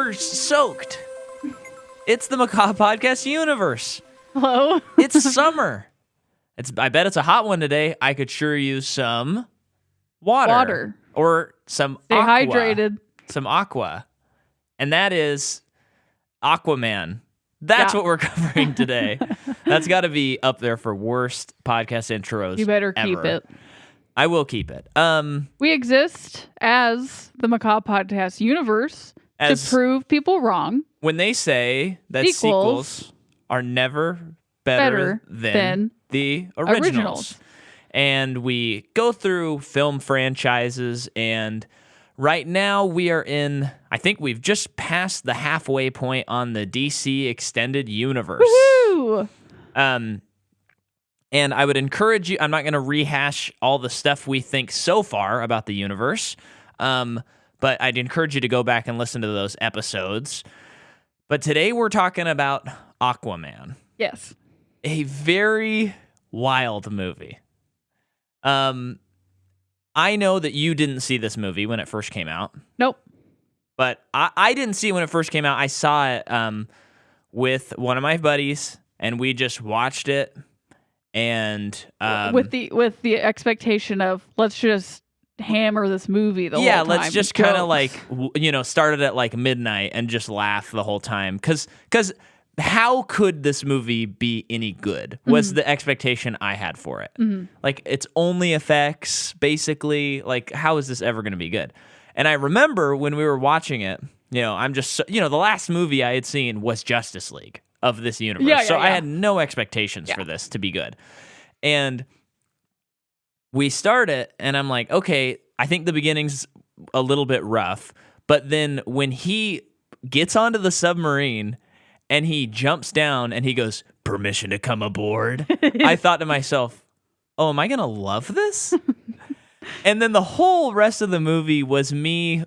We're soaked. It's the Macabre Podcast universe. Hello. It's summer. I bet it's a hot one today. I could sure use some water. Or some Stay aqua. hydrated. Some aqua. And that is Aquaman. That's what we're covering today. That's got to be up there for worst podcast intros. You better keep it. I will keep it. We exist as the Macabre Podcast universe to prove people wrong. When they say that sequels are never better than the originals. And we go through film franchises, and right now we are in, I think we've just passed the halfway point on the DC Extended Universe. Woohoo! And I would encourage you, I'm not going to rehash all the stuff we think so far about the universe, but I'd encourage you to go back and listen to those episodes. But today we're talking about Aquaman. Yes. A very wild movie. I know that you didn't see this movie when it first came out. Nope. But I didn't see it when it first came out. I saw it with one of my buddies, and we just watched it. And with the expectation of let's just hammer this movie the whole time. Let's just kind of like start it at like midnight and just laugh the whole time. Because how could this movie be any good? Was the expectation I had for it. Like, it's only effects, basically. Like, how is this ever going to be good? And I remember when we were watching it, I'm just, the last movie I had seen was Justice League of this universe. I had no expectations for this to be good. And we start it, and I'm like, okay, I think the beginning's a little bit rough. But then when he gets onto the submarine and he jumps down and he goes, "Permission to come aboard," I thought to myself, oh, am I going to love this? And then the whole rest of the movie was me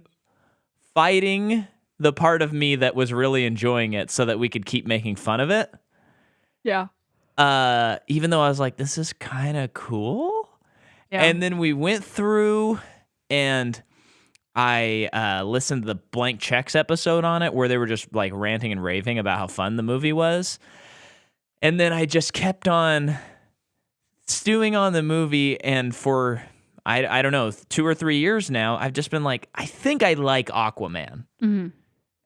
fighting the part of me that was really enjoying it so that we could keep making fun of it. Yeah. Even though I was like, this is kind of cool. Yeah. And then we went through and I listened to the Blank Checks episode on it where they were just like ranting and raving about how fun the movie was. And then I just kept on stewing on the movie, and for I don't know, 2 or 3 years now, I've just been like, I think I like Aquaman. Mm-hmm.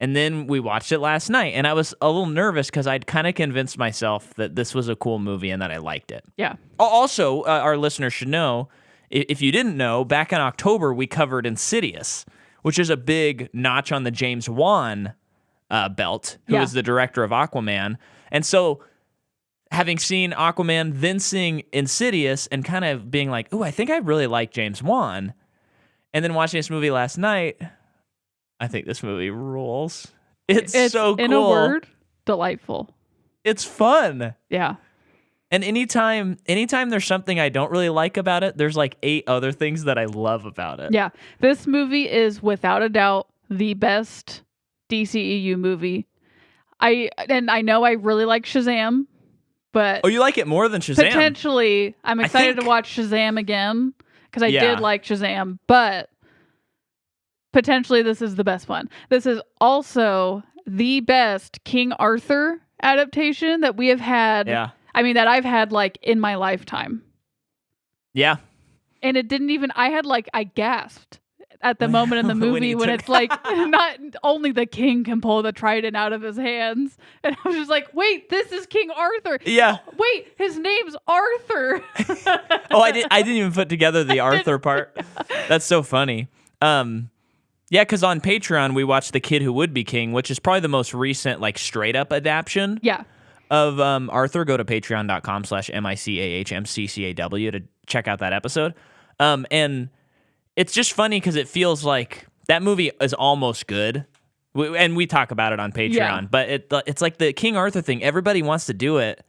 And then we watched it last night, and I was a little nervous because I'd kind of convinced myself that this was a cool movie and that I liked it. Yeah. Also, our listeners should know, if you didn't know, back in October, we covered Insidious, which is a big notch on the James Wan belt, who is the director of Aquaman. And so, having seen Aquaman, then seeing Insidious, and kind of being like, ooh, I think I really like James Wan. And then watching this movie last night, I think this movie rules. It's so cool. In a word, delightful. It's fun. Yeah. And anytime there's something I don't really like about it, there's like 8 other things that I love about it. Yeah. This movie is without a doubt the best DCEU movie. I know I really like Shazam, but you like it more than Shazam? Potentially, I'm excited to watch Shazam again because I did like Shazam, but potentially this is the best one. This is also the best King Arthur adaptation that we have had. Yeah. I mean, that I've had like in my lifetime. Yeah. And it didn't even, I gasped at the moment in the movie when it's like, not only the king can pull the trident out of his hands. And I was just like, wait, this is King Arthur. Yeah. Wait, his name's Arthur. I didn't even put together the Arthur part. That's so funny. Yeah, because on Patreon, we watched The Kid Who Would Be King, which is probably the most recent, like, straight-up adaptation of Arthur. Go to patreon.com/MICAHMCCAW to check out that episode. And it's just funny because it feels like that movie is almost good. And we talk about it on Patreon. But it's like the King Arthur thing. Everybody wants to do it,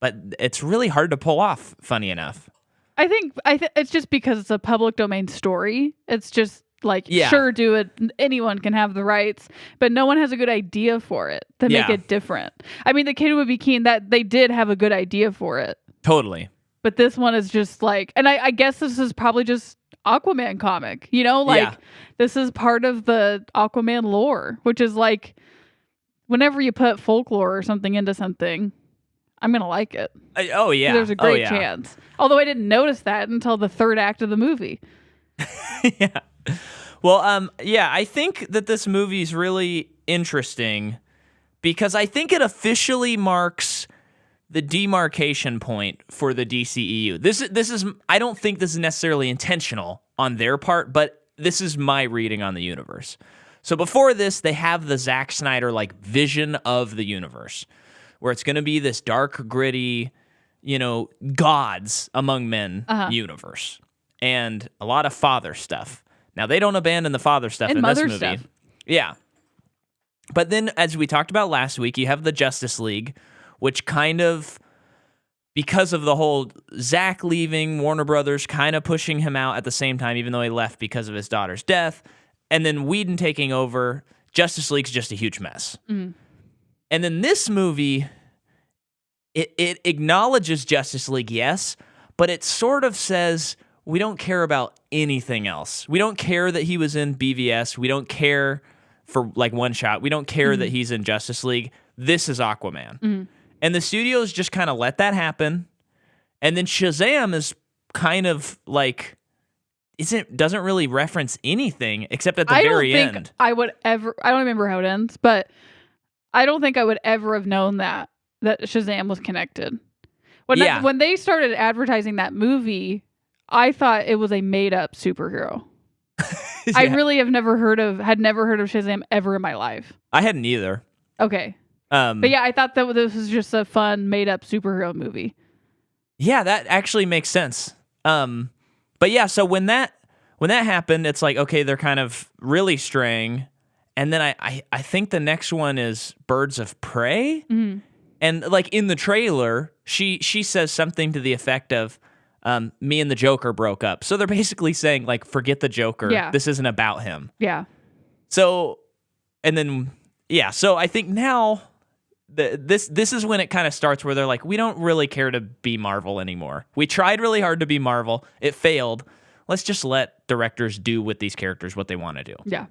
but it's really hard to pull off, funny enough. I think it's just because it's a public domain story. It's just like, sure, do it. Anyone can have the rights, but no one has a good idea for it to make it different. I mean, The Kid Would Be King, that they did have a good idea for it. Totally. But this one is just like, and I guess this is probably just Aquaman comic, you know, like this is part of the Aquaman lore, which is like whenever you put folklore or something into something, I'm gonna like it. There's a great chance. Although I didn't notice that until the third act of the movie. Yeah. Well, I think that this movie is really interesting because I think it officially marks the demarcation point for the DCEU. This is I don't think this is necessarily intentional on their part, but this is my reading on the universe. So before this, they have the Zack Snyder like vision of the universe, where it's going to be this dark, gritty, gods among men universe, and a lot of father stuff. Now they don't abandon the father stuff and in this movie. Stuff. Yeah. But then, as we talked about last week, you have the Justice League, which kind of, because of the whole Zack leaving, Warner Brothers kind of pushing him out at the same time, even though he left because of his daughter's death, and then Whedon taking over, Justice League's just a huge mess. Mm. And then this movie, it acknowledges Justice League, yes, but it sort of says, we don't care about anything else. We don't care that he was in BVS. We don't care for like One Shot. We don't care that he's in Justice League. This is Aquaman. Mm. And the studios just kind of let that happen. And then Shazam is kind of like, doesn't really reference anything except at the very end. I don't remember how it ends, but I don't think I would ever have known that Shazam was connected. When they started advertising that movie, I thought it was a made up superhero. Yeah. I really had never heard of Shazam ever in my life. I hadn't either. Okay. But yeah, I thought that this was just a fun, made-up superhero movie. Yeah, that actually makes sense. But yeah, so when that happened, it's like, okay, they're kind of really straying. And then I think the next one is Birds of Prey. Mm-hmm. And like in the trailer, she says something to the effect of, me and the Joker broke up. So they're basically saying, like, forget the Joker. Yeah. This isn't about him. Yeah. So, and then, so I think now... This is when it kind of starts where they're like, we don't really care to be Marvel anymore. We tried really hard to be Marvel. It failed. Let's just let directors do with these characters what they want to do. Yeah.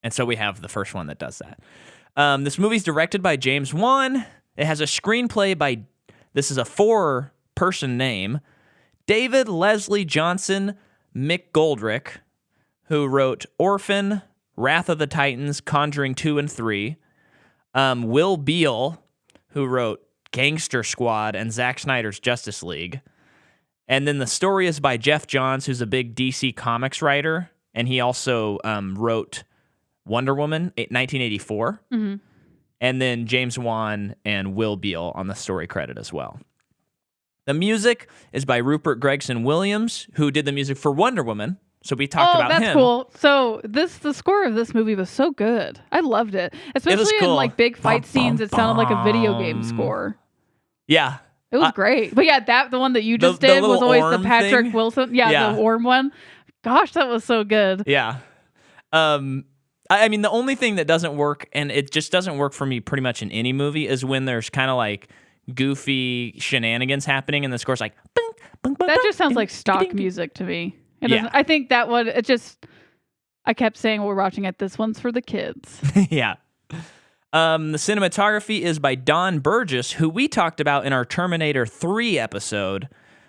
And so we have the first one that does that. This movie's directed by James Wan. It has a screenplay by, this is a 4-person name, David Leslie Johnson McGoldrick, who wrote Orphan, Wrath of the Titans, Conjuring 2 and 3. Will Beall, who wrote Gangster Squad and Zack Snyder's Justice League. And then the story is by Jeff Johns, who's a big DC Comics writer, and he also wrote Wonder Woman 1984. Mm-hmm. And then James Wan and Will Beall on the story credit as well. The music is by Rupert Gregson Williams, who did the music for Wonder Woman. So we talked about him. Oh, that's cool. So the score of this movie was so good. I loved it. Especially in like big fight scenes, it sounded like a video game score. Yeah. It was great. But yeah, the one that you just did was always the Patrick Wilson. Yeah, the orm one. Gosh, that was so good. Yeah. I mean, the only thing that doesn't work, and it just doesn't work for me pretty much in any movie, is when there's kind of like goofy shenanigans happening and the score's like... That just sounds like stock music to me. I think that one, I kept saying we're watching it, this one's for the kids. Yeah. The cinematography is by Don Burgess, who we talked about in our Terminator 3 episode,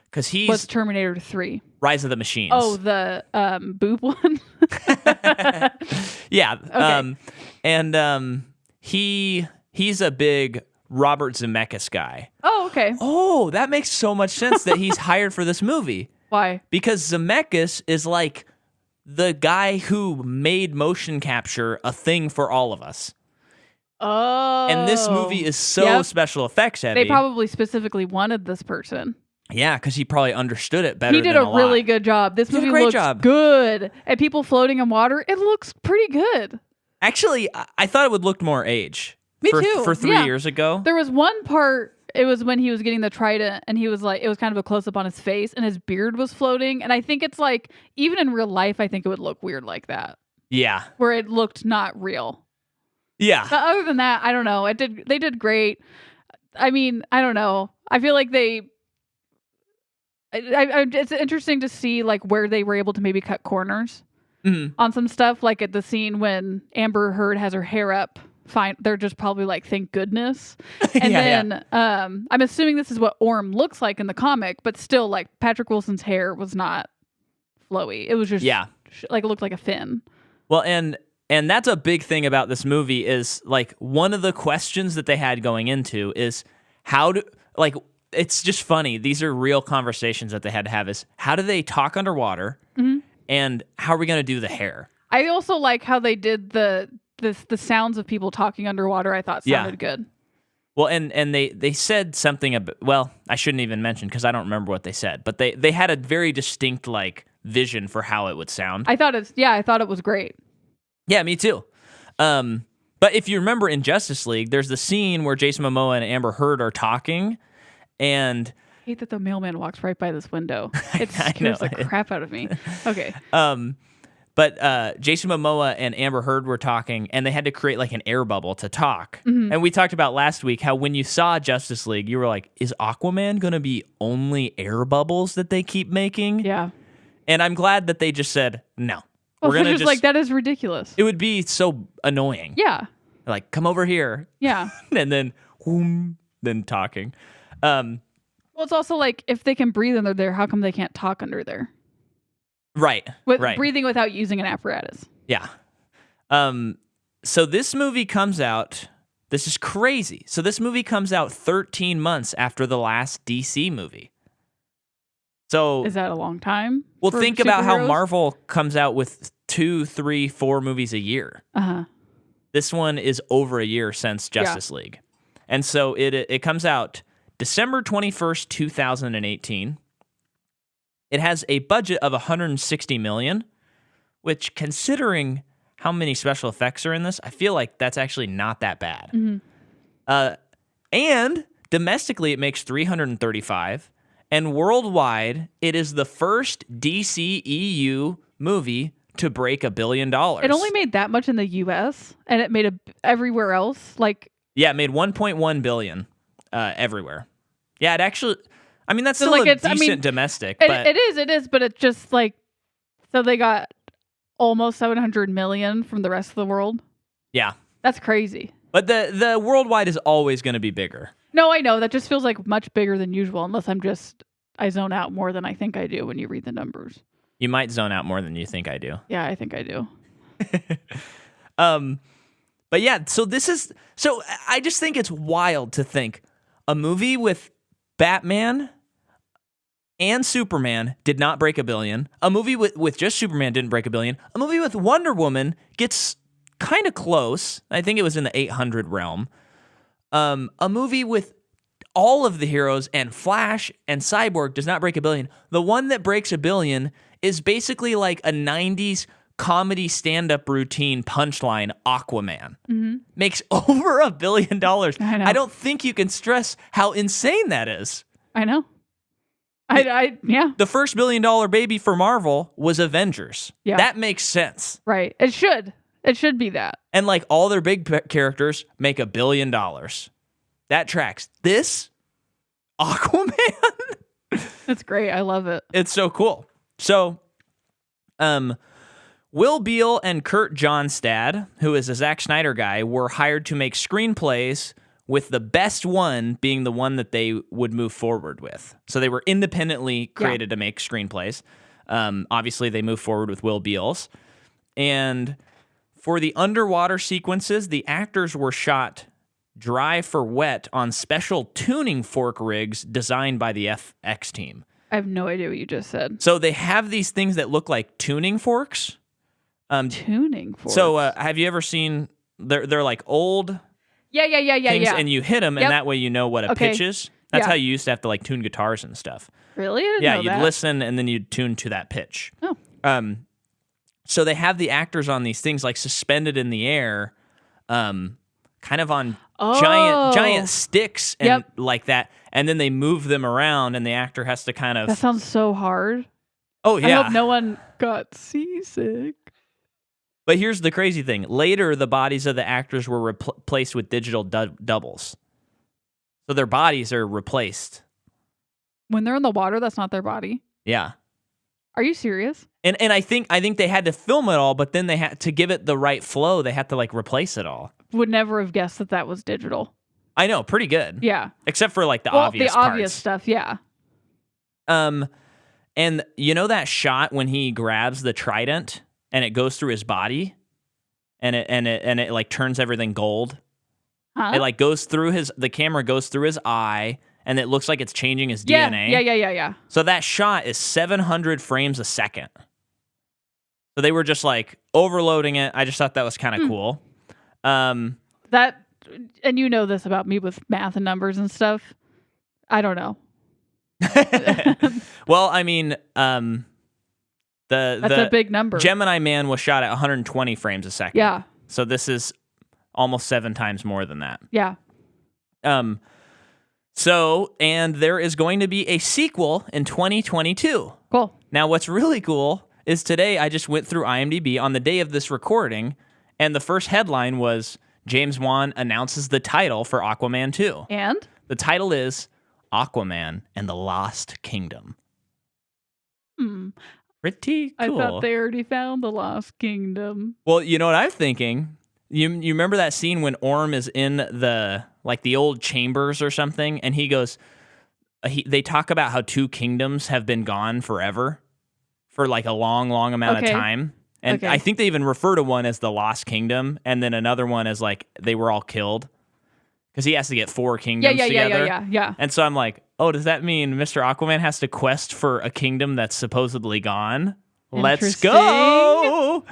because he's... What's Terminator 3? Rise of the Machines. Oh, the boob one? Yeah. Okay. And he's a big Robert Zemeckis guy. Oh, okay. Oh, that makes so much sense that he's hired for this movie. Why? Because Zemeckis is like the guy who made motion capture a thing for all of us. Oh. And this movie is so special effects heavy. They probably specifically wanted this person. Yeah, because he probably understood it better. He did a really good job. This movie looks good. And people floating in water, it looks pretty good. Actually, I thought it would look more age. Me too. For 3 years ago. There was one part... It was when he was getting the trident and he was like, it was kind of a close up on his face and his beard was floating. And I think it's like, even in real life, I think it would look weird like that. Yeah. Where it looked not real. Yeah. But other than that, I don't know. They did great. I mean, I don't know. I feel like they it's interesting to see like where they were able to maybe cut corners on some stuff. Like at the scene when Amber Heard has her hair up, fine. They're just probably like, thank goodness. And I'm assuming this is what Orm looks like in the comic, but still, like Patrick Wilson's hair was not flowy. It was just like it looked like a fin. Well, and that's a big thing about this movie is like one of the questions that they had going into is how do like. It's just funny. These are real conversations that they had to have is how do they talk underwater and how are we going to do the hair? I also like how they did the sounds of people talking underwater. I thought sounded good. Well, and they said something about, well, I shouldn't even mention because I don't remember what they said, but they had a very distinct like vision for how it would sound. I thought it was great. Yeah, me too. But if you remember in Justice League, there's the scene where Jason Momoa and Amber Heard are talking. And I hate that the mailman walks right by this window. It scares the crap out of me. Okay. But Jason Momoa and Amber Heard were talking, and they had to create like an air bubble to talk. And we talked about last week how when you saw Justice League, you were like, is Aquaman going to be only air bubbles that they keep making? Yeah. And I'm glad that they just said, no. Well, we're gonna just like, that is ridiculous. It would be so annoying. Yeah. Like, come over here. Yeah. And then talking. Well, it's also like if they can breathe under there, how come they can't talk under there? Right. Right. Breathing without using an apparatus. Yeah. So this movie comes out. This is crazy. So this movie comes out 13 months after the last DC movie. So is that a long time? Well, think about how Marvel comes out with 2, 3, 4 movies a year. This one is over a year since Justice League, and so it comes out December 21st, 2018. It has a budget of $160 million, which, considering how many special effects are in this, I feel like that's actually not that bad. And domestically, it makes $335, and worldwide, it is the first DCEU movie to break $1 billion. It only made that much in the U.S., and it made everywhere else it made $1.1 billion. Everywhere. Yeah, it actually, I mean, that's still a decent domestic. But it is, but it's just like, so they got almost 700 million from the rest of the world. Yeah. That's crazy. But the worldwide is always going to be bigger. No, I know. That just feels like much bigger than usual, unless I zone out more than I think I do when you read the numbers. You might zone out more than you think I do. Yeah, I think I do. But yeah, so I just think it's wild to think a movie with Batman and Superman did not break $1 billion. A movie with just Superman didn't break $1 billion. A movie with Wonder Woman gets kind of close. I think it was in the 800 realm. A movie with all of the heroes and Flash and Cyborg does not break $1 billion. The one that breaks $1 billion is basically like a 90s comedy stand-up routine punchline, Aquaman. Makes over $1 billion. I know. I don't think you can stress how insane that is. I know. Yeah. The first $1 billion baby for Marvel was Avengers. Yeah. That makes sense. Right. It should be that. And like all their big characters make $1 billion. That tracks. This Aquaman. That's great. I love it. It's so cool. So, Will Beall and Kurt Johnstad, who is a Zack Snyder guy, were hired to make screenplays, with the best one being the one that they would move forward with. So they were independently created to make screenplays. Obviously, they moved forward with Will Beall's. And for the underwater sequences, the actors were shot dry for wet on special tuning fork rigs designed by the FX team. I have no idea what you just said. So they have these things that look like tuning forks. Tuning forks. So have you ever seen? They're like old. Yeah. Things, and you hit them, and that way you know what a pitch is. That's Yeah. how you used to have to like tune guitars and stuff. Really? I didn't Yeah, know you'd that. listen and then you'd tune to that pitch. Oh. So they have the actors on these things like suspended in the air, kind of on giant sticks and like that, and then they move them around, and the actor has to kind of. That sounds so hard. Oh yeah. I hope no one got seasick. But here's the crazy thing. Later, the bodies of the actors were replaced with digital doubles. So their bodies are replaced. When they're in the water, that's not their body. Yeah. Are you serious? And I think they had to film it all, but then they had to give it the right flow. They had to like replace it all. Would never have guessed that was digital. I know, pretty good. Yeah. Except for like the obvious the obvious parts. stuff, yeah. And you know that shot when he grabs the trident and it goes through his body, and it like turns everything gold. Huh? It like goes through the camera goes through his eye, and it looks like it's changing his DNA. Yeah. So that shot is 700 frames a second. So they were just like overloading it. I just thought that was kind of cool. That, and you know this about me with math and numbers and stuff. I don't know. Well, I mean, that's a big number. Gemini Man was shot at 120 frames a second. Yeah. So this is almost 7 times more than that. Yeah. So, and there is going to be a sequel in 2022. Cool. Now, what's really cool is today I just went through IMDb on the day of this recording, and the first headline was James Wan announces the title for Aquaman 2. And? The title is Aquaman and the Lost Kingdom. Pretty cool. I thought they already found the Lost Kingdom. Well, you know what I'm thinking? You remember that scene when Orm is in the old chambers or something, and he goes, they talk about how 2 kingdoms have been gone forever, for like a long, long amount of time. And I think they even refer to one as the Lost Kingdom, and then another one as like they were all killed. Because he has to get 4 kingdoms together. Yeah. And so I'm like, oh, does that mean Mr. Aquaman has to quest for a kingdom that's supposedly gone? Let's go!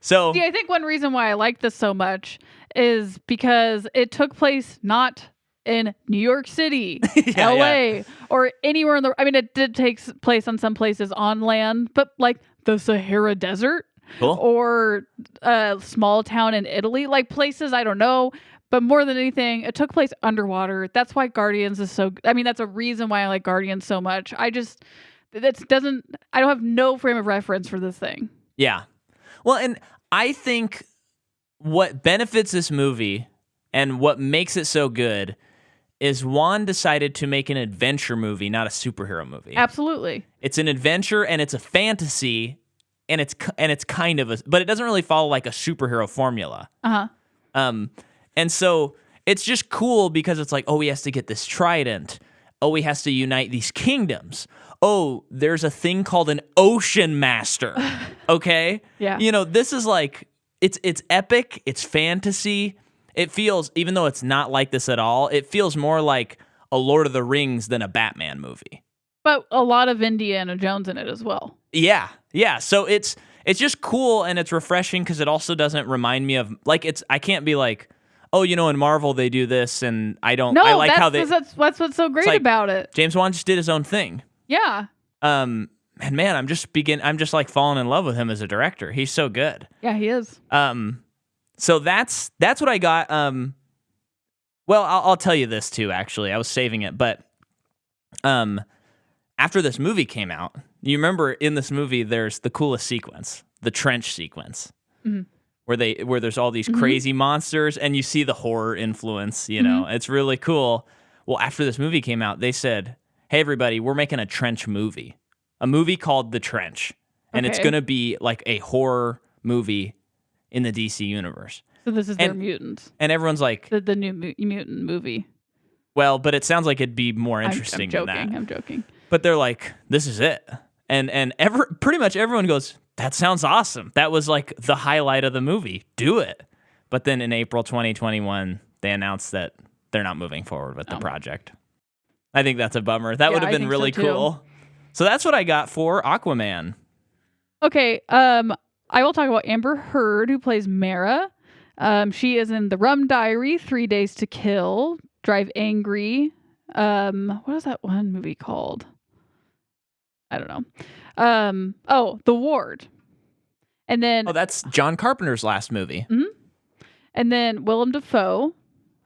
So, see, I think one reason why I like this so much is because it took place not in New York City, LA, or anywhere in the... I mean, it did take place on some places on land, but like the Sahara Desert or a small town in Italy, like places I don't know. But more than anything, it took place underwater. That's why Guardians is so... I mean, that's a reason why I like Guardians so much. I don't have no frame of reference for this thing. Yeah. Well, and I think what benefits this movie and what makes it so good is Wan decided to make an adventure movie, not a superhero movie. Absolutely. It's an adventure and it's a fantasy, and it's kind of but it doesn't really follow like a superhero formula. And so it's just cool because it's like, oh, he has to get this trident. Oh, he has to unite these kingdoms. Oh, there's a thing called an OCEANMASTER. Okay? Yeah. You know, this is like, it's epic. It's fantasy. It feels, even though it's not like this at all, it feels more like a Lord of the Rings than a Batman movie. But a lot of Indiana Jones in it as well. Yeah. So it's just cool and it's refreshing because it also doesn't remind me of, like, I can't be like, oh, you know, in Marvel they do this, and I don't. No, I like how that's what's so great about it. James Wan just did his own thing. Yeah. And man, I'm just like falling in love with him as a director. He's so good. Yeah, he is. So that's what I got. Well, I'll tell you this too. Actually, I was saving it, but after this movie came out, you remember in this movie there's the coolest sequence, the trench sequence. Mm-hmm. Where there's all these crazy monsters and you see the horror influence, you know, it's really cool. Well, after this movie came out, they said, hey, everybody, we're making a trench movie, a movie called The Trench. And it's going to be like a horror movie in the DC universe. So this is their mutants. And everyone's like... The new mutant movie. Well, but it sounds like it'd be more interesting than that. I'm joking. But they're like, this is it. And pretty much everyone goes... That sounds awesome. That was like the highlight of the movie. Do it. But then in April 2021, they announced that they're not moving forward with the project. I think that's a bummer. That would have been really cool. So that's what I got for Aquaman. Okay. I will talk about Amber Heard, who plays Mara. She is in The Rum Diary, 3 Days to Kill, Drive Angry. What is that one movie called? I don't know. The Ward. And then... Oh, that's John Carpenter's last movie. Mm-hmm. And then Willem Dafoe.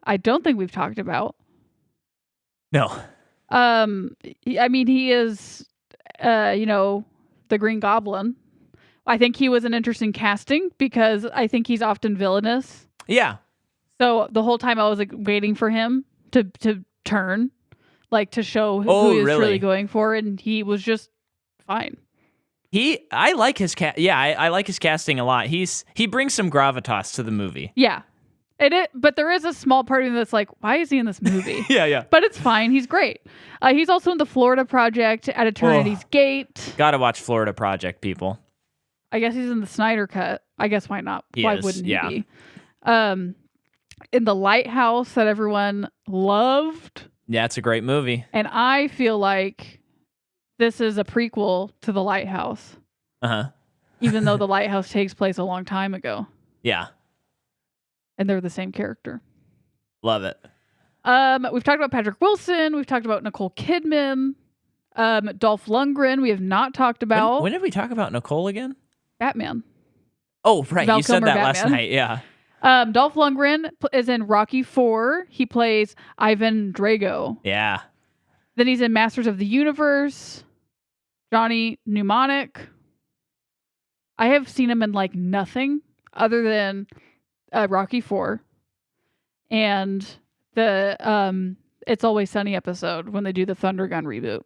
I don't think we've talked about. No. I mean, he is, the Green Goblin. I think he was an interesting casting because I think he's often villainous. Yeah. So the whole time I was like waiting for him to turn. like to show who he's really? really going for, and he was just fine. I like his I like his casting a lot. He brings some gravitas to the movie. Yeah. But there is a small part of me that's like, why is he in this movie? Yeah. But it's fine. He's great. He's also in the Florida Project at Eternity's Gate. Gotta watch Florida Project, people. I guess he's in the Snyder Cut. I guess why not? Why wouldn't he be? In The Lighthouse that everyone loved. Yeah, it's a great movie. And I feel like this is a prequel to The Lighthouse. Uh-huh. Even though The Lighthouse takes place a long time ago. Yeah. And they're the same character. Love it. We've talked about Patrick Wilson. We've talked about Nicole Kidman. Dolph Lundgren. We have not talked about. When did we talk about Nicole again? Batman. Oh, right. Val You said Kilmer that Batman. last night. Yeah. Dolph Lundgren is in Rocky IV. He plays Ivan Drago. Yeah. Then he's in Masters of the Universe. Johnny Mnemonic. I have seen him in like nothing other than Rocky IV and the It's Always Sunny episode when they do the Thunder Gun reboot.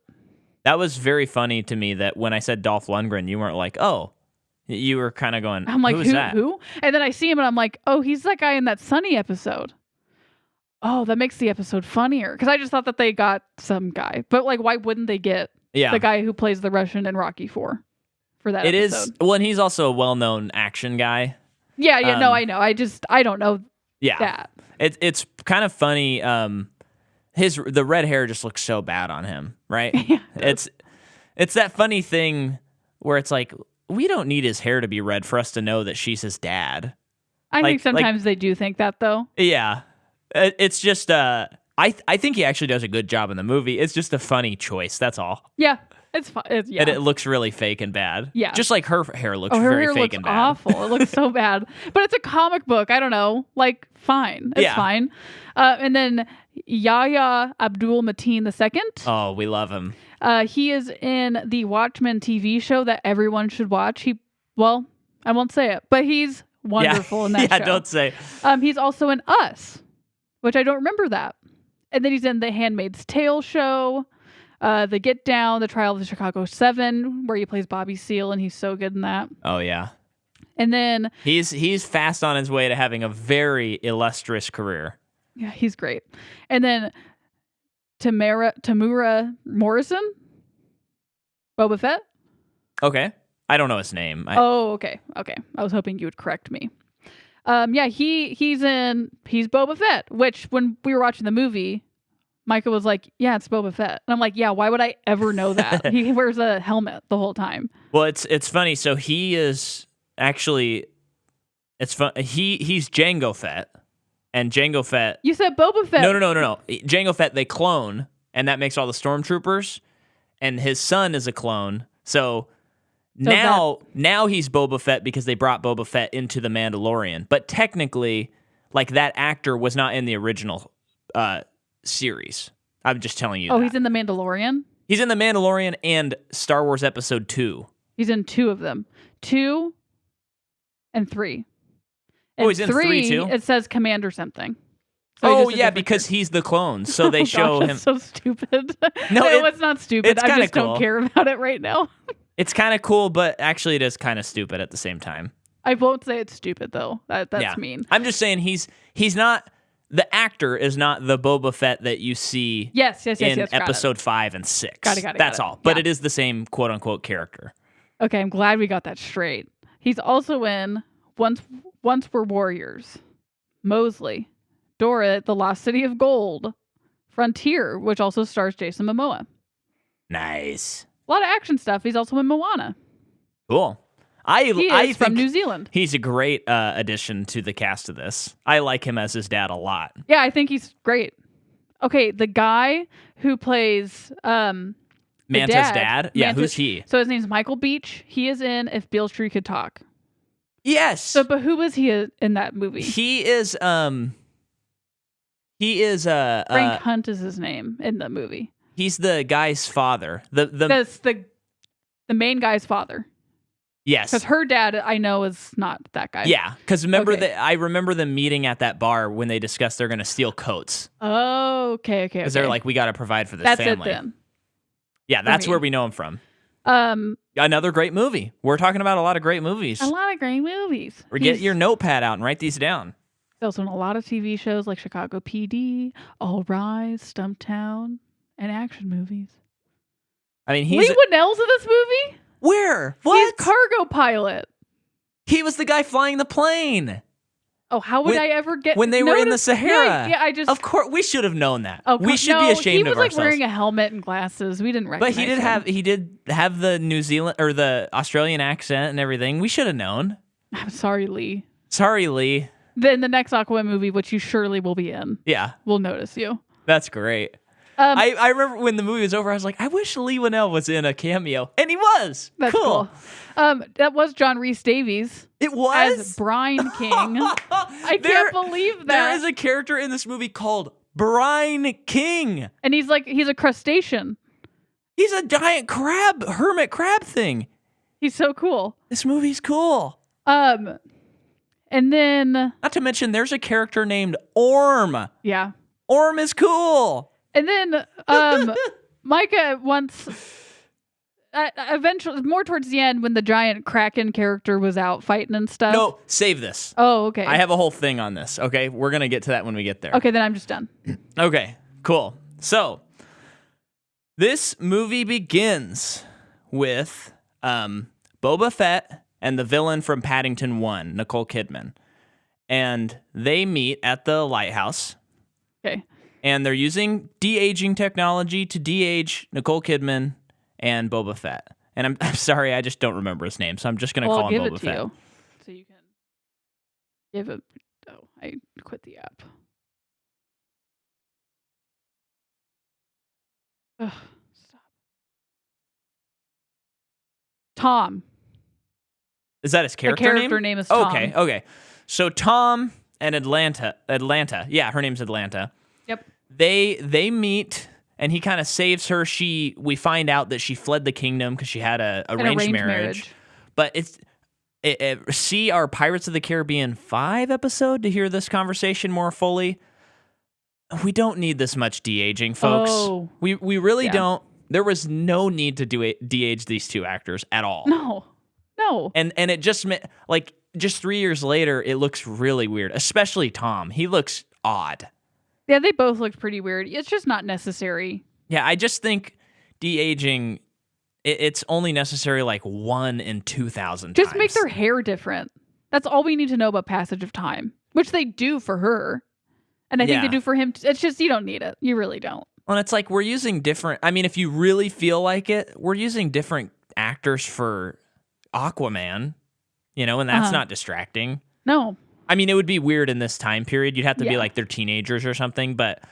That was very funny to me that when I said Dolph Lundgren, you weren't like, oh. You were kind of going, I'm like, who's that? Who? And then I see him and I'm like, oh, he's that guy in that Sunny episode. Oh, that makes the episode funnier. Because I just thought that they got some guy. But like, why wouldn't they get the guy who plays the Russian in Rocky IV for that episode? It is. Well, and he's also a well-known action guy. Yeah, no, I know. I don't know that. It's kind of funny. The red hair just looks so bad on him, right? Yeah. It's that funny thing where it's like, we don't need his hair to be red for us to know that she's his dad. I think sometimes they do think that, though. Yeah. It's just, I think he actually does a good job in the movie. It's just a funny choice, that's all. Yeah, it's fun. And it looks really fake and bad. Yeah. Just like her hair looks her very hair fake looks and bad. Awful. It looks so bad. But it's a comic book. I don't know. Like, fine. It's fine. And then Yahya Abdul-Mateen II. Oh, we love him. He is in the Watchmen TV show that everyone should watch. I won't say it, but he's wonderful in that show. Yeah, don't say. He's also in Us, which I don't remember that. And then he's in the Handmaid's Tale show, The Get Down, The Trial of the Chicago 7, where he plays Bobby Seale, and he's so good in that. Oh, yeah. And then he's fast on his way to having a very illustrious career. Yeah, he's great. And then Tamura Morrison, Boba Fett. Okay. I don't know his name. Okay. I was hoping you would correct me. He's Boba Fett, which when we were watching the movie, Micah was like, yeah, it's Boba Fett. And I'm like, yeah, why would I ever know that? He wears a helmet the whole time. Well, it's funny. So he is actually, it's fun. He's Jango Fett. And Jango Fett. You said Boba Fett. No. Jango Fett, they clone, and that makes all the stormtroopers. And his son is a clone. So now he's Boba Fett because they brought Boba Fett into The Mandalorian. But technically, like, that actor was not in the original series. I'm just telling you. Oh, he's in The Mandalorian? He's in The Mandalorian and Star Wars Episode 2. He's in 2 of them. 2 and 3. And he's in 3 too? It says Commander something. So because he's the clone. So they show him. That's so stupid. No, it's not stupid. I just don't care about it right now. It's kind of cool, but actually it is kind of stupid at the same time. I won't say it's stupid, though. That's mean. I'm just saying he's not... The actor is not the Boba Fett that you see in Episode 5 and 6. Got it. That's all. But it is the same quote-unquote character. Okay, I'm glad we got that straight. He's also in Once Were Warriors, Mosley, Dora, The Lost City of Gold, Frontier, which also stars Jason Momoa. Nice. A lot of action stuff. He's also in Moana. Cool. I think from New Zealand. He's a great addition to the cast of this. I like him as his dad a lot. Yeah, I think he's great. Okay, the guy who plays Manta's dad? Yeah, who's he? So his name's Michael Beach. He is in If Beale Street Could Talk. Yes. But who was he in that movie? He is Frank Hunt is his name in the movie. He's the guy's father. The main guy's father. Yes. Because her dad, I know, is not that guy. Yeah, because I remember them meeting at that bar when they discussed they're going to steal coats. Oh, okay. Because they're like, we got to provide for this That's family. it then. Yeah, that's where we know him from. Um, Another great movie. We're talking about a lot of great movies. A lot of great movies. Get your notepad out and write these down. He's also in a lot of TV shows like Chicago PD, All Rise, Stumptown, and action movies. I mean, Lee Winnell's in this movie? Where? What? He's cargo pilot. He was the guy flying the plane. Oh, how would I ever get when they were in the Sahara? Yeah, I just. Of course, we should have known that. Oh, we should be ashamed of ourselves. He was like wearing a helmet and glasses. We didn't recognize. But he did have the New Zealand or the Australian accent and everything. We should have known. I'm sorry, Lee. Sorry, Lee. Then the next Aquaman movie, which you surely will be in, we'll notice you. That's great. I remember when the movie was over, I was like, I wish Lee Winnell was in a cameo. And he was. That's cool. That was John Rhys Davies. It was? As Brine King. I can't believe that. There is a character in this movie called Brine King. And he's a crustacean. He's a giant hermit crab thing. He's so cool. This movie's cool. And then... Not to mention, there's a character named Orm. Yeah. Orm is cool. And then Micah once, eventually, more towards the end, when the giant Kraken character was out fighting and stuff. No, save this. Oh, okay. I have a whole thing on this, okay? We're going to get to that when we get there. Okay, then I'm just done. Okay, cool. So, this movie begins with Boba Fett and the villain from Paddington 1, Nicole Kidman. And they meet at the lighthouse. Okay. And they're using de-aging technology to de-age Nicole Kidman and Boba Fett. And I'm sorry, I just don't remember his name, so I'm just going to call him Boba Fett. You, so you can give it. Oh, I quit the app. Ugh, stop. Tom. Is that his character name? The character name is Tom. Okay. So Tom and Atlanta. Yeah, her name's Atlanta. Yep. They meet, and he kind of saves her. We find out that she fled the kingdom because she had a arranged marriage. But see our Pirates of the Caribbean 5 episode to hear this conversation more fully. We don't need this much de-aging, folks. Oh. We really don't. There was no need to de-age these two actors at all. No. And it just meant, like, just 3 years later, it looks really weird, especially Tom. He looks odd. Yeah, they both looked pretty weird. It's just not necessary. Yeah, I just think de-aging, it's only necessary like 1 in 2,000 times. Just make their hair different. That's all we need to know about passage of time, which they do for her. And I think they do for him. It's just, you don't need it. You really don't. Well, it's like we're using different, I mean, if you really feel like it, we're using different actors for Aquaman, and that's not distracting. No. I mean, it would be weird in this time period. You'd have to be like they're teenagers or something, but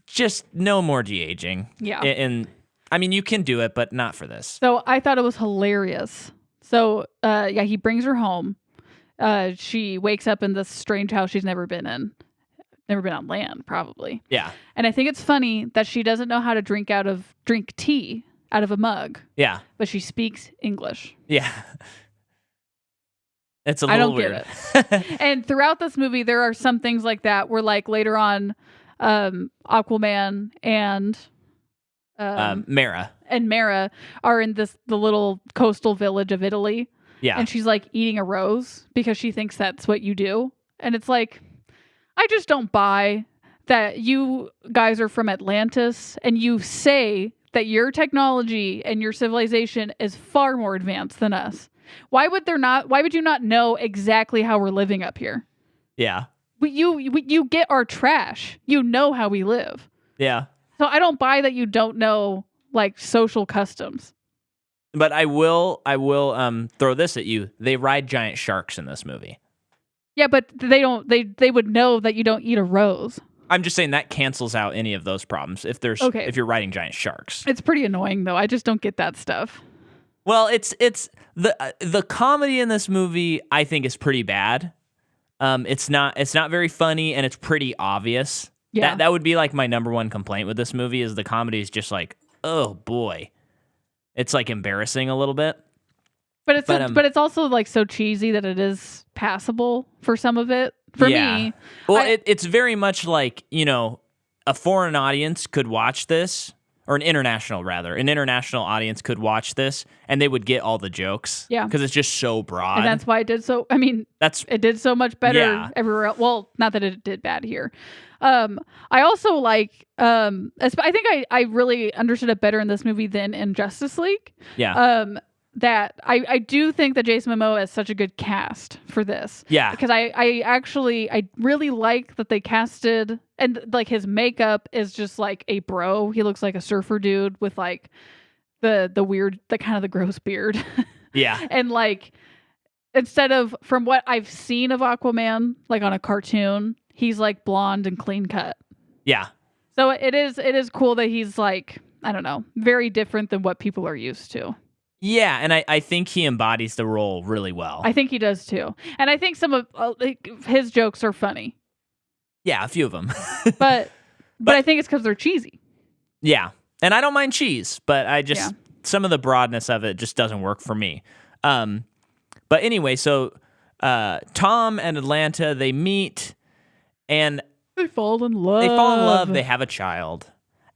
just no more de-aging. Yeah. And I mean, you can do it, but not for this. So I thought it was hilarious. So, he brings her home. She wakes up in this strange house she's never been in. Never been on land, probably. Yeah. And I think it's funny that she doesn't know how to drink tea out of a mug. Yeah. But she speaks English. Yeah. It's a little weird. I don't get it. And throughout this movie, there are some things like that where, like, later on, Aquaman and Mara are in the little coastal village of Italy. Yeah. And she's, like, eating a rose because she thinks that's what you do. And it's like, I just don't buy that you guys are from Atlantis and you say that your technology and your civilization is far more advanced than us. Why would you not know exactly how we're living up here? Yeah. You get our trash. You know how we live. Yeah. So I don't buy that you don't know, like, social customs. But I will throw this at you. They ride giant sharks in this movie. Yeah, but they would know that you don't eat a rose. I'm just saying that cancels out any of those problems if you're riding giant sharks. It's pretty annoying though. I just don't get that stuff. Well, it's the comedy in this movie I think is pretty bad. It's not very funny and it's pretty obvious. Yeah. That would be like my number one complaint with this movie is the comedy is just like, oh boy. It's like embarrassing a little bit. But it's also like so cheesy that it is passable for some of it. For me, well, it's very much like, a foreign audience could watch this, or an international audience could watch this, and they would get all the jokes. Yeah, because it's just so broad, and that's why it did so. I mean, it did so much better everywhere else. Well, not that it did bad here. I also like. I think I really understood it better in this movie than in Justice League. Yeah. That I do think that Jason Momoa is such a good cast for this. Yeah. Because I really like that they casted, and like his makeup is just like a bro. He looks like a surfer dude with like the weird, the kind of the gross beard. Yeah. And like, instead of, from what I've seen of Aquaman, like on a cartoon, he's like blonde and clean cut. Yeah. So it is cool that he's like, I don't know, very different than what people are used to. Yeah, and I think he embodies the role really well. I think he does too. And I think some of his jokes are funny. Yeah, a few of them. but I think it's because they're cheesy. Yeah, and I don't mind cheese, but some of the broadness of it just doesn't work for me. But anyway, so Tom and Atlanta, they meet, and they fall in love. They have a child.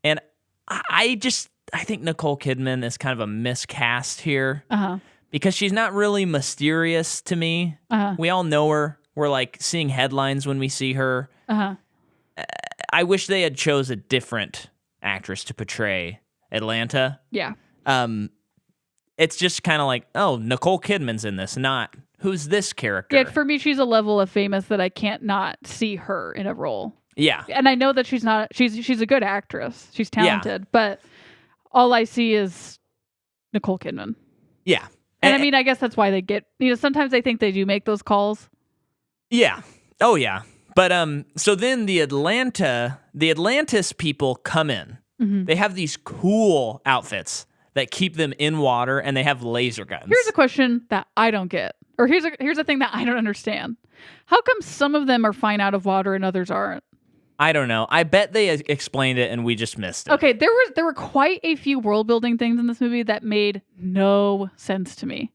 And I think Nicole Kidman is kind of a miscast here. Because she's not really mysterious to me. We all know her. We're like seeing headlines when we see her. I wish they had chose a different actress to portray Atlanta. Yeah. It's just kind of like, oh, Nicole Kidman's in this, not who's this character. Yeah, for me, she's a level of famous that I can't not see her in a role. Yeah. And I know that she's a good actress. She's talented, but all I see is Nicole Kidman. Yeah. And I mean, I guess that's why they get, sometimes I think they do make those calls. Yeah. Oh, yeah. But so then the Atlantis people come in. Mm-hmm. They have these cool outfits that keep them in water, and they have laser guns. Here's a question that I don't get. Or here's a thing that I don't understand. How come some of them are fine out of water and others aren't? I don't know. I bet they explained it and we just missed it. Okay, there were quite a few world building things in this movie that made no sense to me.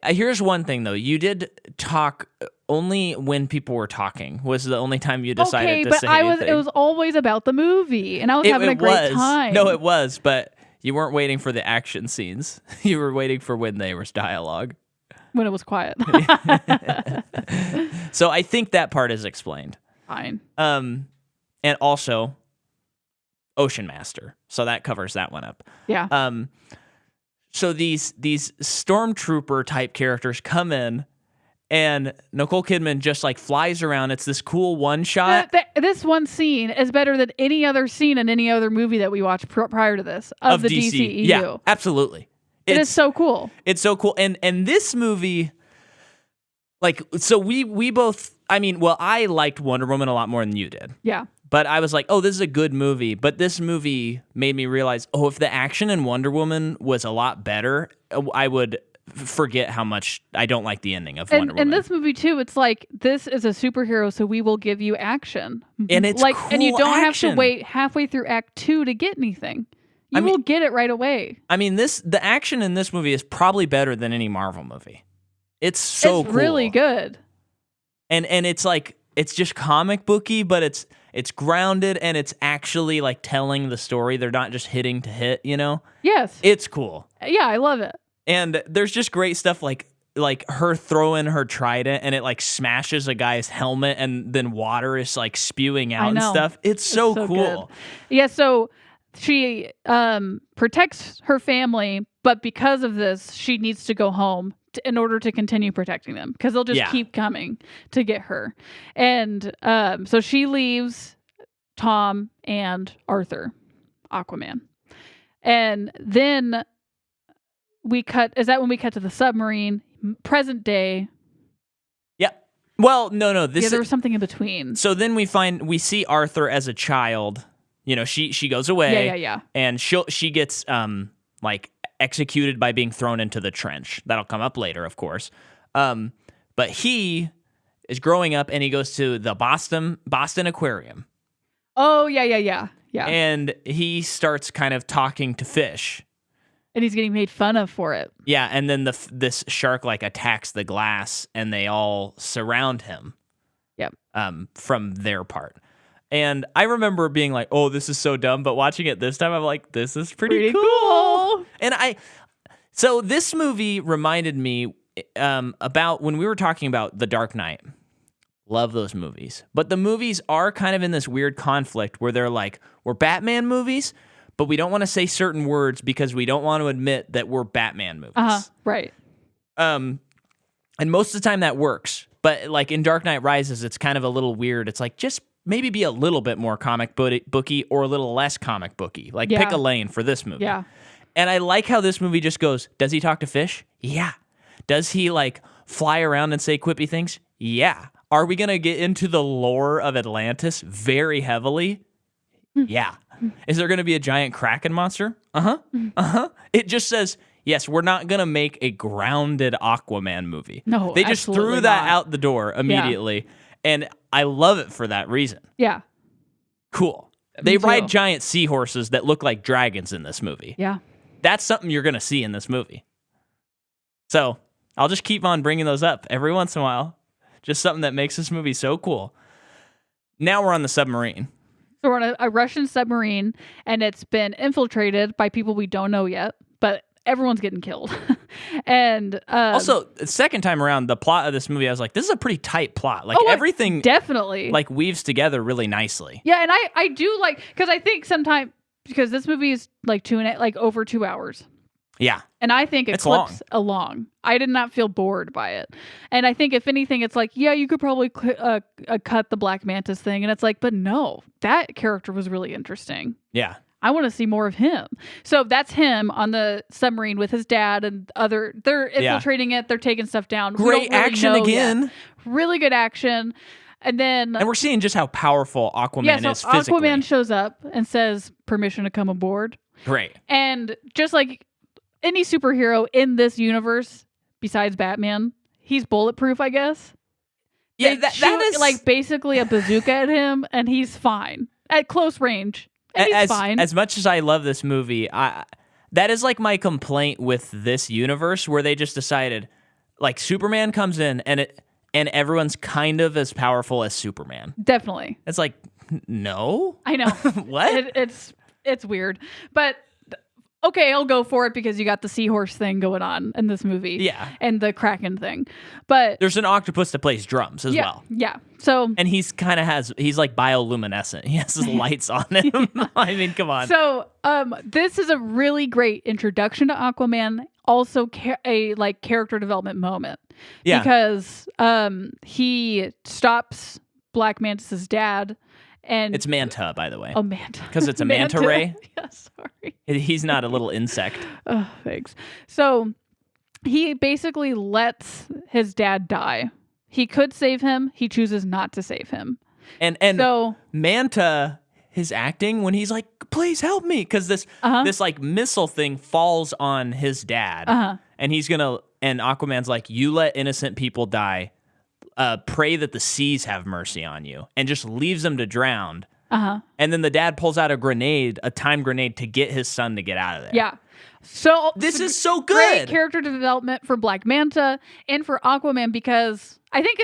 Here's one thing though. You did talk only when people were talking. Was the only time you decided to say anything. It was always about the movie, and I was having a great time. No, it was, but you weren't waiting for the action scenes. You were waiting for when there was dialogue. When it was quiet. So I think that part is explained. Fine. And also OCEANMASTER. So that covers that one up. Yeah. So these stormtrooper type characters come in, and Nicole Kidman just like flies around. It's this cool one shot. This one scene is better than any other scene in any other movie that we watched prior to this of the DCEU. Yeah, absolutely. It is so cool. It's so cool. And this movie, like, so we both, I mean, well, I liked Wonder Woman a lot more than you did. Yeah. But I was like, oh, this is a good movie. But this movie made me realize, oh, if the action in Wonder Woman was a lot better, I would forget how much I don't like the ending of Wonder Woman. And this movie, too, it's like, this is a superhero, so we will give you action. And it's like, cool and you don't action. have to wait halfway through Act 2 to get anything. You will get it right away. I mean, the action in this movie is probably better than any Marvel movie. It's cool. Really good. And it's like, it's just comic booky, but it's grounded, and it's actually like telling the story. They're not just hitting to hit, Yes. It's cool. Yeah, I love it. And there's just great stuff like her throwing her trident, and it like smashes a guy's helmet, and then water is like spewing out and stuff. It's so cool. Good. Yeah, so she protects her family, but because of this, she needs to go home in order to continue protecting them, because they'll just keep coming to get her. And so she leaves Tom and Arthur, Aquaman. And then is that when we cut to the submarine, present day? Yeah. Well, no. There was something in between. So then we see Arthur as a child. She goes away. Yeah. And she gets like executed by being thrown into the trench. That'll come up later, of course. But he is growing up, and he goes to the Boston Aquarium. Oh, yeah. And he starts kind of talking to fish. And he's getting made fun of for it. Yeah, and then this shark like attacks the glass, and they all surround him. Yep. From their part. And I remember being like, "Oh, this is so dumb," but watching it this time, I'm like, "This is pretty cool." And so this movie reminded me about when we were talking about The Dark Knight. Love those movies, but the movies are kind of in this weird conflict where they're like, "We're Batman movies." But we don't want to say certain words because we don't want to admit that we're Batman movies. Right. And most of the time that works. But like in Dark Knight Rises, it's kind of a little weird. It's like, just maybe be a little bit more comic booky or a little less comic booky. Like pick a lane for this movie. Yeah. And I like how this movie just goes, does he talk to fish? Yeah. Does he like fly around and say quippy things? Yeah. Are we going to get into the lore of Atlantis very heavily? Yeah. Is there going to be a giant Kraken monster? It just says, yes, we're not going to make a grounded Aquaman movie. No, they just threw that out the door immediately. Yeah. And I love it for that reason. Yeah. Cool. They ride giant seahorses that look like dragons in this movie. Yeah. That's something you're going to see in this movie. So I'll just keep on bringing those up every once in a while. Just something that makes this movie so cool. Now we're on the submarine. So we're on a Russian submarine, and it's been infiltrated by people we don't know yet, but everyone's getting killed. And also, the second time around, the plot of this movie, I was like, this is a pretty tight plot. Like everything definitely like weaves together really nicely. Yeah, and I do like, because I think sometimes, because this movie is like over 2 hours. Yeah. And I think it clips along. I did not feel bored by it. And I think if anything, it's like, yeah, you could probably cut the Black Mantis thing. And it's like, but no, that character was really interesting. Yeah. I want to see more of him. So that's him on the submarine with his dad and they're infiltrating it. They're taking stuff down. Great action again. Yet. Really good action. And we're seeing just how powerful Aquaman is physically. Aquaman shows up and says, permission to come aboard. Great. And just like any superhero in this universe besides Batman, he's bulletproof, I guess. Yeah, that is like basically a bazooka at him, and he's fine at close range. And he's fine. As much as I love this movie, that is like my complaint with this universe, where they just decided, like, Superman comes in and everyone's kind of as powerful as Superman. Definitely. It's like, no, I know. What? It's weird, but. Okay, I'll go for it because you got the seahorse thing going on in this movie. Yeah. And the Kraken thing. But there's an octopus that plays drums as well. Yeah. So and he's like bioluminescent. He has his lights on him. I mean, come on. So this is a really great introduction to Aquaman. Also a character development moment. Yeah. Because he stops Black Mantis's dad. And it's Manta, by the way. Oh, Manta. Because it's a manta ray. Yeah, sorry. He's not a little insect. Oh, thanks. So he basically lets his dad die. He could save him. He chooses not to save him. And so Manta, his acting when he's like, please help me. Because this like missile thing falls on his dad. And and Aquaman's like, you let innocent people die. Pray that the seas have mercy on you, and just leaves them to drown. And then the dad pulls out a time grenade to get his son to get out of there. Yeah. So this is so good. Great character development for Black Manta and for Aquaman, because I think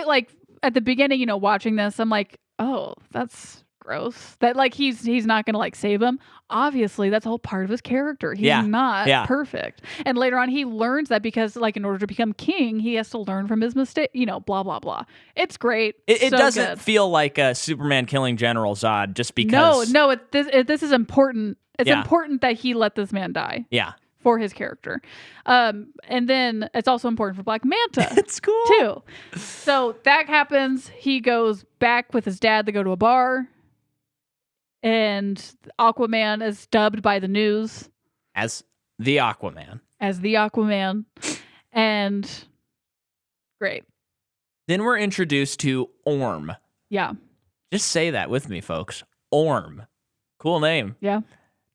at the beginning, watching this, I'm like, oh, that's gross. That he's not gonna save him. Obviously, that's all part of his character. He's not perfect. And later on, he learns that because in order to become king, he has to learn from his mistake. Blah blah blah. It's great. It doesn't feel like a Superman killing General Zod just because. No. This is important. It's important that he let this man die. Yeah. For his character. And then it's also important for Black Manta. It's cool. Too. So that happens. He goes back with his dad to go to a bar. And Aquaman is dubbed by the news as the Aquaman. And great. Then we're introduced to Orm. Yeah. Just say that with me, folks. Orm. Cool name. Yeah.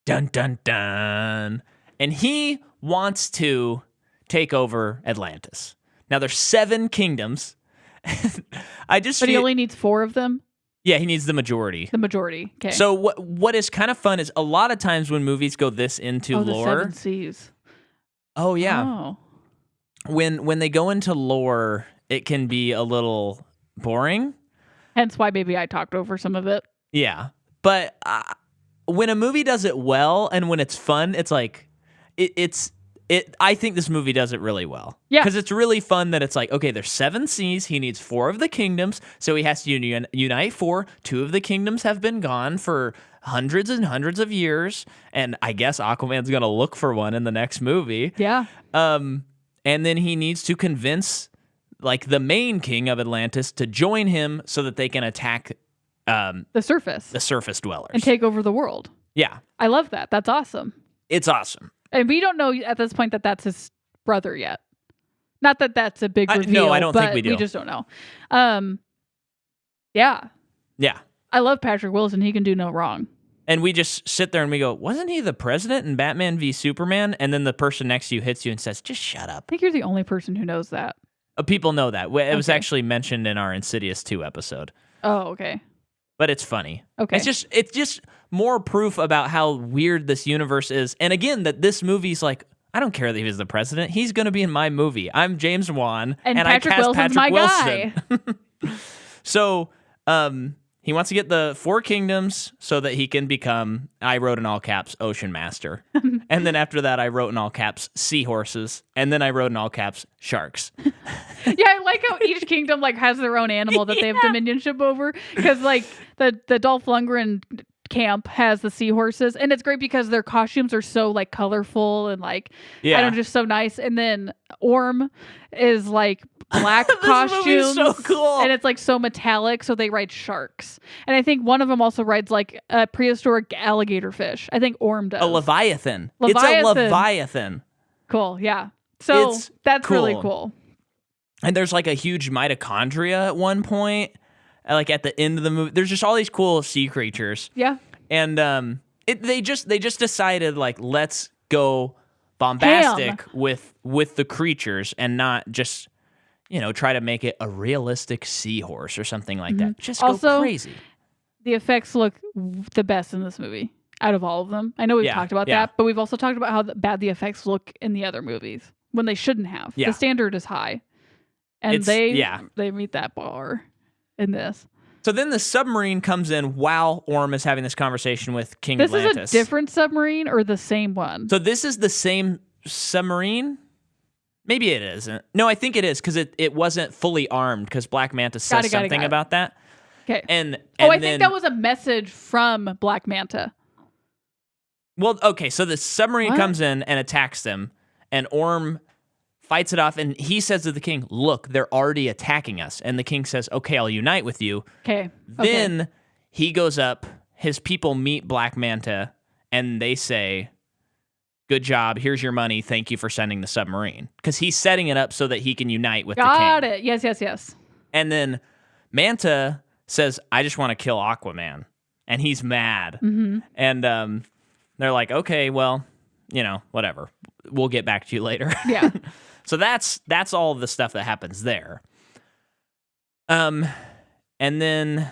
Dun, dun, dun. And he wants to take over Atlantis. Now, there's 7 kingdoms. But he only needs 4 of them? Yeah, he needs the majority. Okay. So what is kind of fun is a lot of times when movies go this into lore. The 7 seas. Oh yeah. Oh. When they go into lore, it can be a little boring. Hence why maybe I talked over some of it. Yeah. But when a movie does it well and when it's fun, it's like I think this movie does it really well. Yeah. Because it's really fun that it's like, okay, there's 7 seas. He needs 4 of the kingdoms. So he has to unite 4. 2 of the kingdoms have been gone for hundreds and hundreds of years. And I guess Aquaman's going to look for one in the next movie. Yeah. And then he needs to convince like the main king of Atlantis to join him so that they can attack the surface dwellers. And take over the world. Yeah. I love that. That's awesome. It's awesome. And we don't know at this point that that's his brother yet. Not that that's a big reveal. No, I don't think we do. We just don't know. Yeah. Yeah. I love Patrick Wilson. He can do no wrong. And we just sit there and we go, wasn't he the president in Batman v Superman? And then the person next to you hits you and says, just shut up. I think you're the only person who knows that. People know that. It was actually mentioned in our Insidious 2 episode. Oh, okay. But it's funny. Okay. It's just more proof about how weird this universe is. And again, that this movie's like, I don't care that he was the president. He's going to be in my movie. I'm James Wan. And Patrick I cast Wilson's Patrick my Wilson. Guy. So, he wants to get the 4 kingdoms so that he can become, I wrote in all caps, Ocean Master. And then after that, I wrote in all caps, seahorses. And then I wrote in all caps, sharks. Yeah, I like how each kingdom like has their own animal that they have dominionship over. Because like the Dolph Lundgren camp has the seahorses. And it's great because their costumes are so like colorful and like, I don't know, just so nice. And then Orm is like black costumes, so cool, and it's like so metallic, so they ride sharks. And I think one of them also rides like a prehistoric alligator fish. I think Orm does. A leviathan. It's a leviathan. Cool. Yeah. So that's cool. Really cool. And there's like a huge mitochondria at one point, like at the end of the movie. There's just all these cool sea creatures. Yeah. And they just decided like, let's go bombastic with the creatures and not just, you know, try to make it a realistic seahorse or something like that. Just go crazy. The effects look the best in this movie out of all of them. I know we've talked about that, but we've also talked about how bad the effects look in the other movies when they shouldn't have. Yeah. The standard is high. And they meet that bar in this. So then the submarine comes in while Orm is having this conversation with King Atlantis. This is a different submarine or the same one? So this is the same submarine? Maybe it isn't. No, I think it is because it wasn't fully armed because Black Manta says something about that. Okay. And I think that was a message from Black Manta. Well, okay, so the submarine comes in and attacks them, and Orm fights it off, and he says to the king, look, they're already attacking us. And the king says, okay, I'll unite with you. Okay. Then he goes up, his people meet Black Manta, and they say, good job, here's your money, thank you for sending the submarine. Because he's setting it up so that he can unite with the king. Got it. Yes. And then Manta says, I just want to kill Aquaman. And he's mad. Mm-hmm. And they're like, okay, well, you know, whatever. We'll get back to you later. Yeah. So that's all the stuff that happens there. And then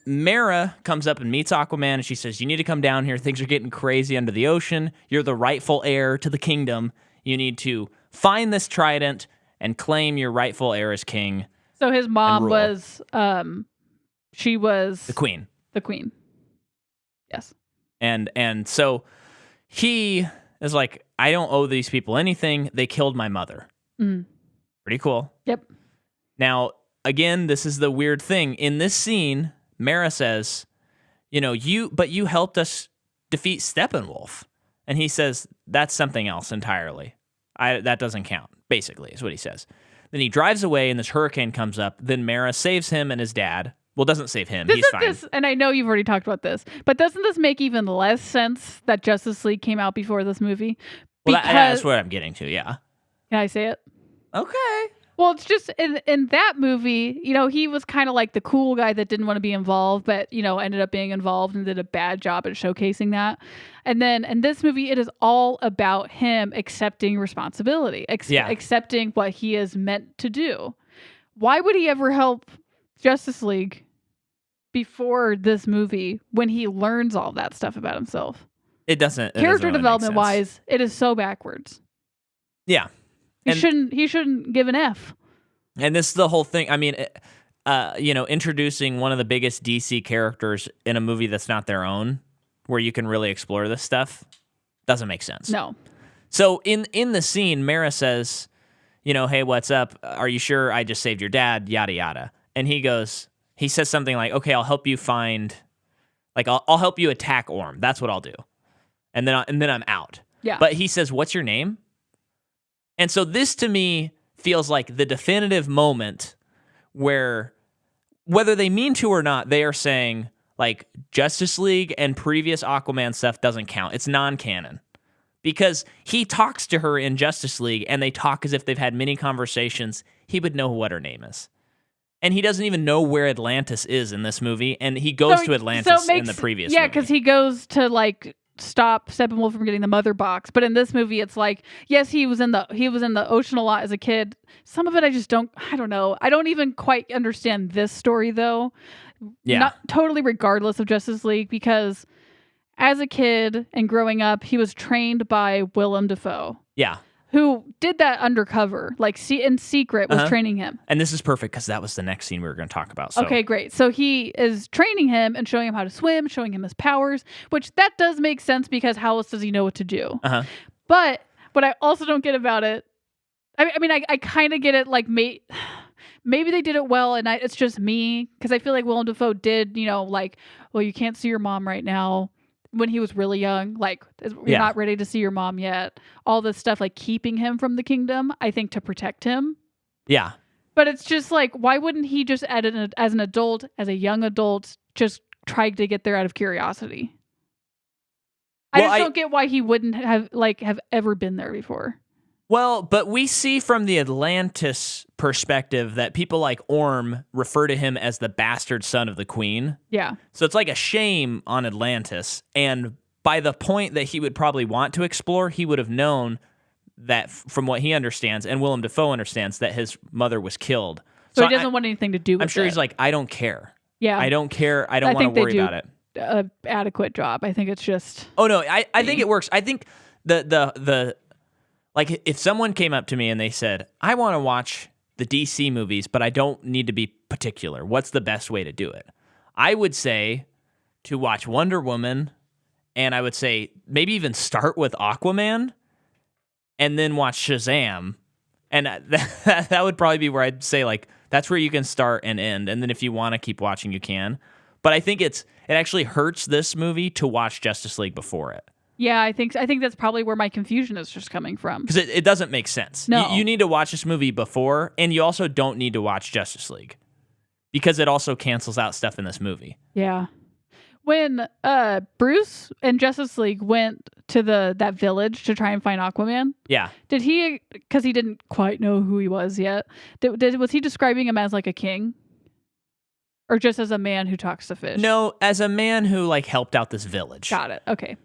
Mera comes up and meets Aquaman, and she says, you need to come down here. Things are getting crazy under the ocean. You're the rightful heir to the kingdom. You need to find this trident and claim your rightful heir as king. So his mom was, she was... The queen. The queen. Yes. And so he is like, I don't owe these people anything. They killed my mother. Mm. Pretty cool. Yep. Now, again, this is the weird thing. In this scene, Mera says, you know, you helped us defeat Steppenwolf. And he says, that's something else entirely. That doesn't count, basically, is what he says. Then he drives away and this hurricane comes up. Then Mera saves him and his dad. Well, doesn't save him. He's fine. And I know you've already talked about this, but doesn't this make even less sense that Justice League came out before this movie? Well, that's what I'm getting to, yeah. Can I say it? Okay. Well, it's just in that movie, you know, he was kind of like the cool guy that didn't want to be involved, but, you know, ended up being involved and did a bad job at showcasing that. And then in this movie, it is all about him accepting responsibility, accepting what he is meant to do. Why would he ever help Justice League before this movie when he learns all that stuff about himself? It doesn't. Character development wise, it is so backwards. Yeah. He shouldn't give an F. And this is the whole thing. I mean, introducing one of the biggest DC characters in a movie that's not their own, where you can really explore this stuff, doesn't make sense. No. So in the scene, Mara says, hey, what's up? Are you sure I just saved your dad? Yada, yada. And he says something like, okay, I'll help you find, like, I'll help you attack Orm. That's what I'll do. And then I'm out. Yeah. But he says, what's your name? And so this to me feels like the definitive moment where, whether they mean to or not, they are saying, like, Justice League and previous Aquaman stuff doesn't count. It's non-canon. Because he talks to her in Justice League, and they talk as if they've had many conversations. He would know what her name is. And he doesn't even know where Atlantis is in this movie, and he goes to Atlantis in the previous movie. Yeah, because he goes to, like, stop Steppenwolf from getting the mother box. But in this movie, it's like, yes, he was in the ocean a lot as a kid. Some of it I don't know. I don't even quite understand this story, though. Yeah. Not totally regardless of Justice League, because as a kid and growing up, he was trained by Willem Dafoe. Yeah. Who did that undercover, like in secret, was training him. And this is perfect because that was the next scene we were going to talk about. So. Okay, great. So he is training him and showing him how to swim, showing him his powers, which that does make sense because how else does he know what to do? But what I also don't get about it, I mean, I kind of get it, like, maybe they did it well, and it's just me, because I feel like Willem Dafoe did, like, well, you can't see your mom right now. When he was really young, like, you're not ready to see your mom yet. All this stuff, like, keeping him from the kingdom, I think, to protect him. Yeah. But it's just like, why wouldn't he just, as an adult, as a young adult, just try to get there out of curiosity? I don't get why he wouldn't have ever been there before. Well, but we see from the Atlantis perspective that people like Orm refer to him as the bastard son of the queen. Yeah. So it's like a shame on Atlantis. And by the point that he would probably want to explore, he would have known that from what he understands, and Willem Dafoe understands, that his mother was killed. So he doesn't want anything to do with it. I'm sure he's like, I don't care. Yeah. I don't care. I don't want to worry about it. An adequate job. I think it's just... Oh, no. I think it works. I think the like, if someone came up to me and they said, I want to watch the DC movies, but I don't need to be particular, what's the best way to do it? I would say to watch Wonder Woman, and I would say maybe even start with Aquaman, and then watch Shazam. And that would probably be where I'd say, like, that's where you can start and end. And then if you want to keep watching, you can. But I think it actually hurts this movie to watch Justice League before it. Yeah, I think that's probably where my confusion is just coming from. Because it doesn't make sense. No. You need to watch this movie before, and you also don't need to watch Justice League. Because it also cancels out stuff in this movie. Yeah. When Bruce and Justice League went to that village to try and find Aquaman, yeah, did he, because he didn't quite know who he was yet, was he describing him as like a king? Or just as a man who talks to fish? No, as a man who, like, helped out this village. Got it. Okay.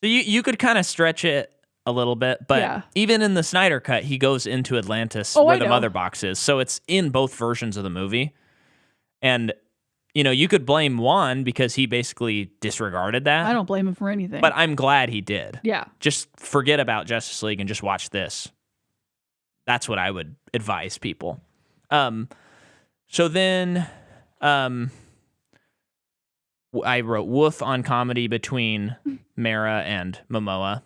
So you could kind of stretch it a little bit, but even in the Snyder Cut, he goes into Atlantis where the mother box is. So it's in both versions of the movie. And, you could blame Wan because he basically disregarded that. I don't blame him for anything. But I'm glad he did. Yeah. Just forget about Justice League and just watch this. That's what I would advise people. So then... I wrote woof on comedy between Mara and Momoa.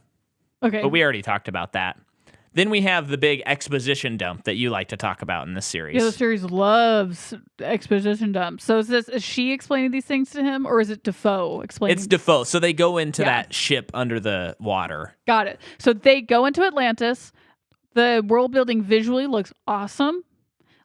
Okay. But we already talked about that. Then we have the big exposition dump that you like to talk about in this series. Yeah, the series loves exposition dumps. So is she explaining these things to him, or is it Dafoe explaining? It's Dafoe. So they go into that ship under the water. Got it. So they go into Atlantis. The world building visually looks awesome.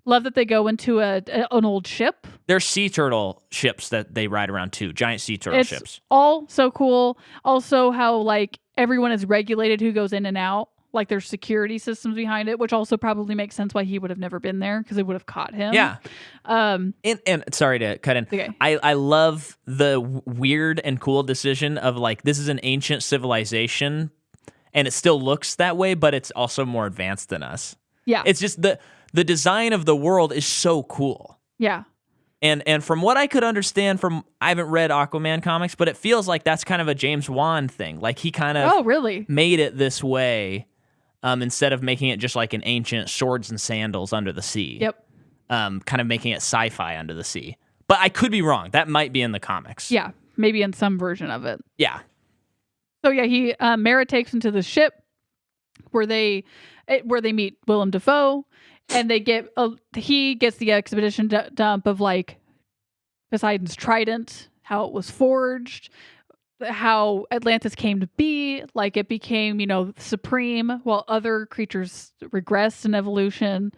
Love that they go into an old ship. They're sea turtle ships that they ride around too. Giant sea turtle ships. It's all so cool. Also how, like, everyone is regulated who goes in and out. Like, there's security systems behind it, which also probably makes sense why he would have never been there, because they would have caught him. Yeah. And sorry to cut in. Okay. I love the weird and cool decision of, like, this is an ancient civilization and it still looks that way, but it's also more advanced than us. Yeah. It's just the design of the world is so cool. Yeah. And from what I could understand I haven't read Aquaman comics, but it feels like that's kind of a James Wan thing. Like he kind of made it this way instead of making it just like an ancient swords and sandals under the sea. Yep. Kind of making it sci-fi under the sea. But I could be wrong. That might be in the comics. Yeah, maybe in some version of it. Yeah. So yeah, Mara takes him to the ship where they meet Willem Dafoe, and he gets the expedition dump of like Poseidon's trident, how it was forged, how Atlantis came to be, like it became, supreme while other creatures regressed in evolution,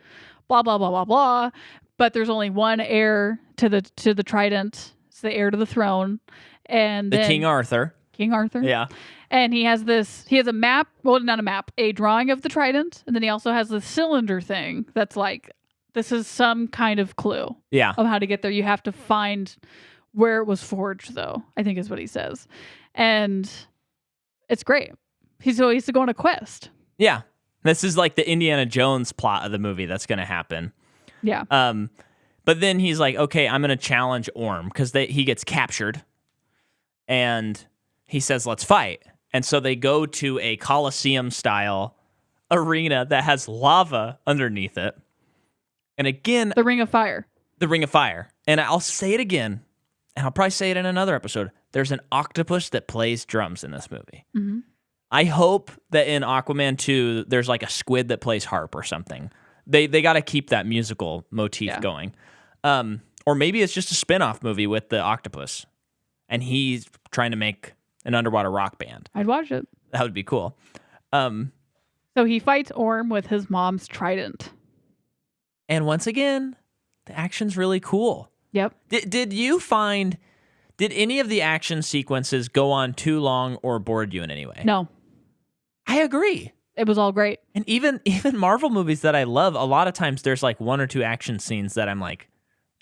blah blah blah blah blah. But there's only one heir to the trident. It's the heir to the throne, and then King Arthur. King Arthur. Yeah. And he has a map, well, not a map, a drawing of the trident. And then he also has the cylinder thing that's like, this is some kind of clue of how to get there. You have to find where it was forged, though, I think is what he says. And it's great. He's to go on a quest. Yeah. This is like the Indiana Jones plot of the movie that's going to happen. Yeah. But then he's like, okay, I'm going to challenge Orm because he gets captured. And he says, let's fight. And so they go to a Colosseum-style arena that has lava underneath it. And again... The Ring of Fire. The Ring of Fire. And I'll say it again, and I'll probably say it in another episode. There's an octopus that plays drums in this movie. Mm-hmm. I hope that in Aquaman 2, there's like a squid that plays harp or something. They got to keep that musical motif going. Or maybe it's just a spin-off movie with the octopus. And he's trying to make an underwater rock band. I'd watch it. That would be cool. So he fights Orm with his mom's trident. And once again, the action's really cool. Yep. Did any of the action sequences go on too long or bored you in any way? No. I agree. It was all great. And even Marvel movies that I love, a lot of times there's like one or two action scenes that I'm like,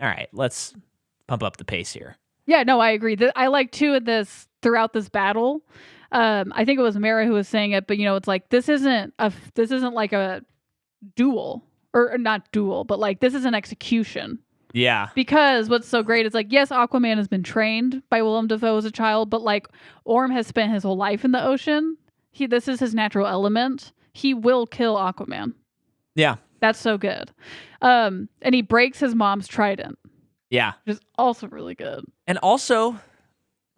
all right, let's pump up the pace here. Yeah, no, I agree. I like too of this throughout this battle. I think it was Mara who was saying it, but it's like this isn't like a duel or not duel, but like this is an execution. Yeah. Because what's so great is like, yes, Aquaman has been trained by Willem Dafoe as a child, but like Orm has spent his whole life in the ocean. This is his natural element. He will kill Aquaman. Yeah. That's so good. And he breaks his mom's trident. Yeah. Which is also really good. And also,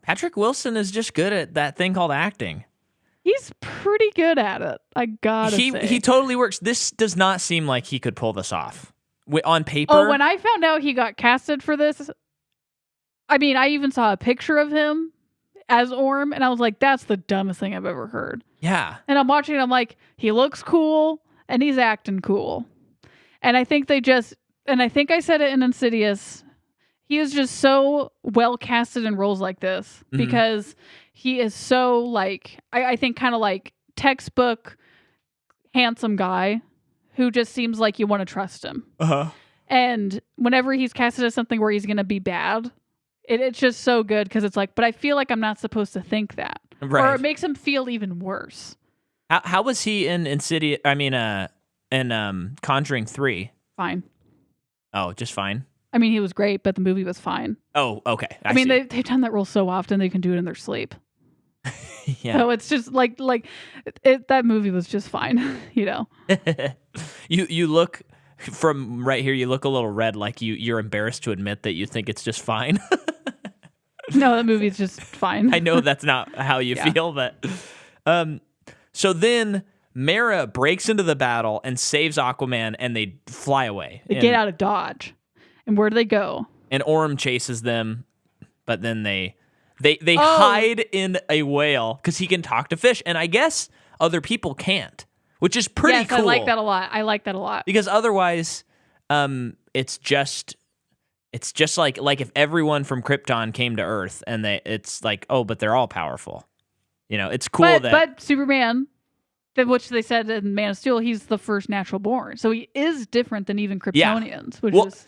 Patrick Wilson is just good at that thing called acting. He's pretty good at it, I gotta say. He totally works. This does not seem like he could pull this off. On paper. Oh, when I found out he got casted for this, I mean, I even saw a picture of him as Orm, and I was like, that's the dumbest thing I've ever heard. Yeah. And I'm watching it, I'm like, he looks cool, and he's acting cool. And I think I think I said it in Insidious, he is just so well casted in roles like this because he is so like, I think kind of like textbook handsome guy who just seems like you want to trust him. Uh-huh. And whenever he's casted as something where he's going to be bad, it's just so good because it's like, but I feel like I'm not supposed to think that. Right. Or it makes him feel even worse. How was he in Insidious? I mean, in Conjuring 3? Fine. Oh, just fine? I mean, he was great, but the movie was fine. Oh, okay. I mean, they've done that role so often they can do it in their sleep. Yeah. So it's just like that movie was just fine, You look from right here. You look a little red, like you're embarrassed to admit that you think it's just fine. No, that movie's just fine. I know that's not how you feel, but so then Mara breaks into the battle and saves Aquaman, and they fly away. They get out of Dodge. And where do they go? And Orm chases them, but then they hide in a whale because he can talk to fish, and I guess other people can't, which is pretty cool. I like that a lot. Because otherwise, it's just like if everyone from Krypton came to Earth, and it's like, oh, but they're all powerful. It's cool but Superman, which they said in Man of Steel, he's the first natural born, so he is different than even Kryptonians, which is.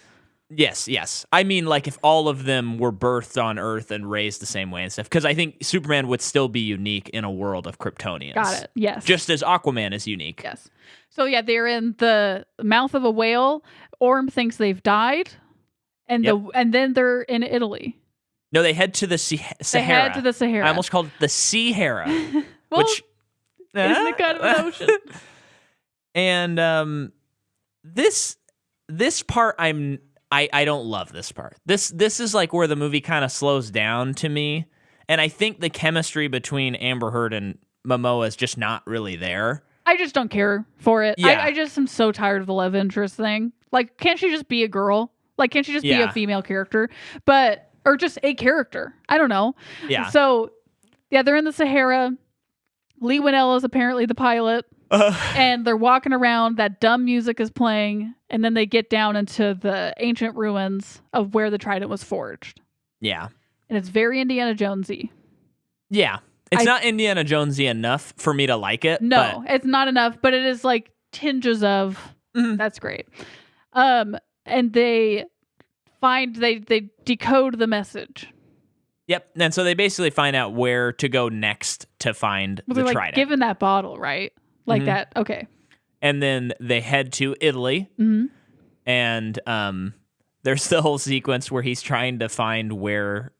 Yes. I mean, like if all of them were birthed on Earth and raised the same way and stuff, because I think Superman would still be unique in a world of Kryptonians. Got it. Yes. Just as Aquaman is unique. Yes. So yeah, they're in the mouth of a whale. Orm thinks they've died, And then they're in Italy. No, they head to the Sahara. They head to the Sahara. I almost called it the Sahara, well, which isn't it kind of an ocean? And this part I don't love this part. This is like where the movie kind of slows down to me, and I think the chemistry between Amber Heard and Momoa is just not really there. I just don't care for it. Yeah. I just am so tired of the love interest thing. Like, can't she just be a girl? Like, can't she just be a female character? Or just a character? I don't know. Yeah. So, yeah, they're in the Sahara. Lee Winnell is apparently the pilot. And they're walking around. That dumb music is playing. And then they get down into the ancient ruins of where the trident was forged. Yeah. And it's very Indiana Jonesy. Yeah. It's not Indiana Jonesy enough for me to like it. No, it's not enough, but it is like tinges of. That's great. And they decode the message. Yep. And so they basically find out where to go next to find the trident. Given that bottle, right? Like that. Okay. And then they head to Italy. And there's the whole sequence where he's trying to find where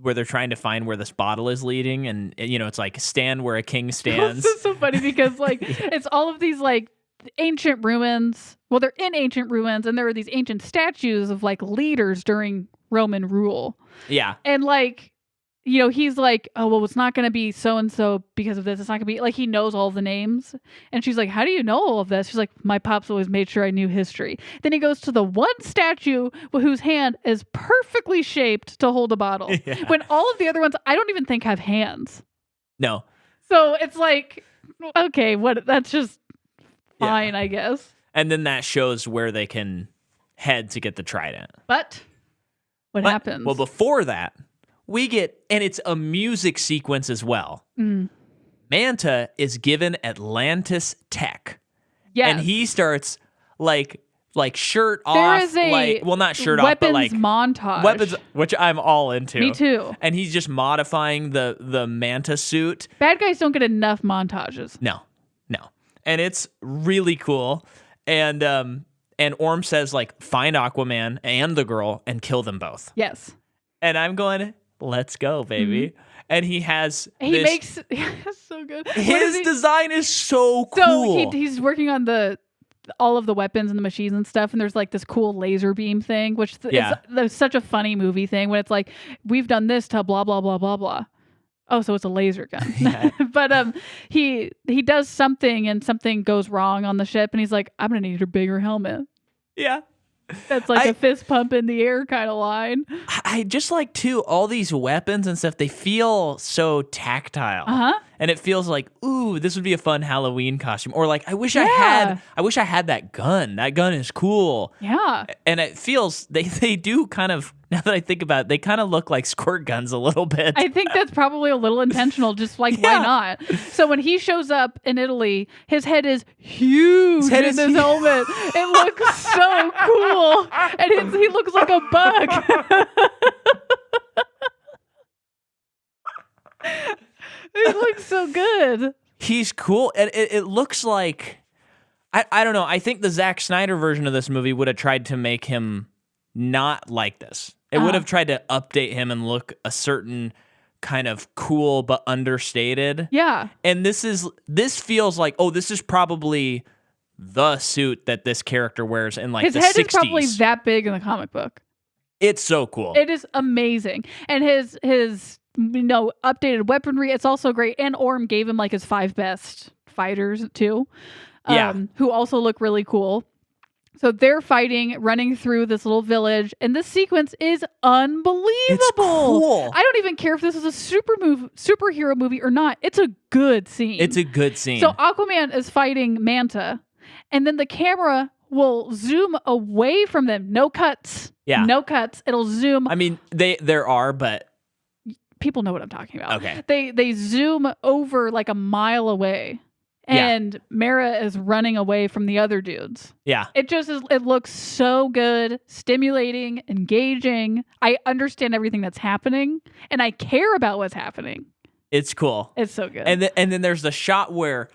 they're trying to find where this bottle is leading, and it's like stand where a king stands. This is so funny because like it's all of these like ancient ruins. Well, they're in ancient ruins, and there are these ancient statues of like leaders during Roman rule. Yeah. And like, he's like, oh, well, it's not going to be so-and-so because of this. It's not going to be like, he knows all the names. And she's like, how do you know all of this? She's like, my pops always made sure I knew history. Then he goes to the one statue whose hand is perfectly shaped to hold a bottle. Yeah. When all of the other ones, I don't even think have hands. No. So it's like, okay, that's just fine, I guess. And then that shows where they can head to get the trident. But what happens? Well, before that, we get, and it's a music sequence as well. Manta is given Atlantis tech. Yes. And he starts like shirt off. Not shirt off, but like montage. Weapons, which I'm all into. Me too. And he's just modifying the Manta suit. Bad guys don't get enough montages. No. And it's really cool. And Orm says, like, find Aquaman and the girl and kill them both. Yes. And I'm going, let's go, baby. And he makes so good. His design is so cool. So he's working on all of the weapons and the machines and stuff, and there's like this cool laser beam thing, which is such a funny movie thing when it's like, we've done this to blah blah blah blah blah. Oh, so it's a laser gun. Yeah. But he does something and something goes wrong on the ship, and he's like, I'm gonna need a bigger helmet. Yeah. That's like a fist pump in the air kind of line. I just like, too, all these weapons and stuff, they feel so tactile. And it feels like, ooh, this would be a fun Halloween costume. Or like, I wish I had that gun. That gun is cool. Yeah. And it feels, they do kind of, now that I think about it, they kind of look like squirt guns a little bit. I think that's probably a little intentional, just like, why not? So when he shows up in Italy, his head is huge in this helmet. It looks so cool. And he looks like a bug. It looks so good. He's cool. And it looks like, I don't know, I think the Zack Snyder version of this movie would have tried to make him not like this. It would have tried to update him and look a certain kind of cool but understated. Yeah. And this feels like, this is probably the suit that this character wears in like the 60s. His head is probably that big in the comic book. It's so cool. It is amazing. And his updated weaponry, it's also great. And Orm gave him like his 5 best fighters too. Who also look really cool. So they're fighting, running through this little village, and this sequence is unbelievable. It's cool. I don't even care if this is a superhero movie or not. It's a good scene. It's a good scene. So Aquaman is fighting Manta, and then the camera will zoom away from them. No cuts. Yeah. No cuts. It'll zoom. I mean, there are, but people know what I'm talking about. Okay. They zoom over like a mile away. And Mara is running away from the other dudes. Yeah. It looks so good, stimulating, engaging. I understand everything that's happening, and I care about what's happening. It's cool. It's so good. And then there's the shot where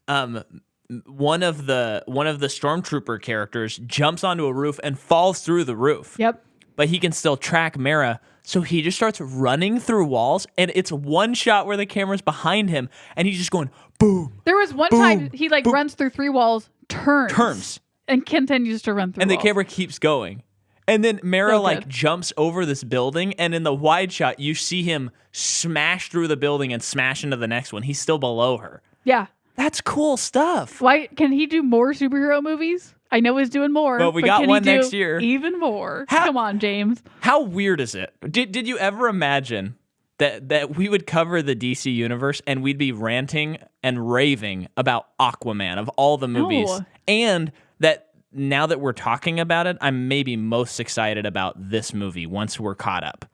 one of the stormtrooper characters jumps onto a roof and falls through the roof. Yep. but he can still track Mara. So he just starts running through walls, and it's one shot where the camera's behind him, and he's just going boom. There was one boom, time he like boom. runs through 3 walls, turns, and continues to run through. And walls. the camera keeps going. And then Mara So like good. jumps over this building, and in the wide shot, you see him smash through the building and smash into the next one. He's still below her. Yeah. That's cool stuff. Why can he do more superhero movies? I know he's doing more. Well, we but got can one he do next year. Even more. How- Come on, James. How weird is it? Did you ever imagine that we would cover the DC universe and we'd be ranting and raving about Aquaman of all the movies, No. and that now that we're talking about it, I'm maybe most excited about this movie once we're caught up.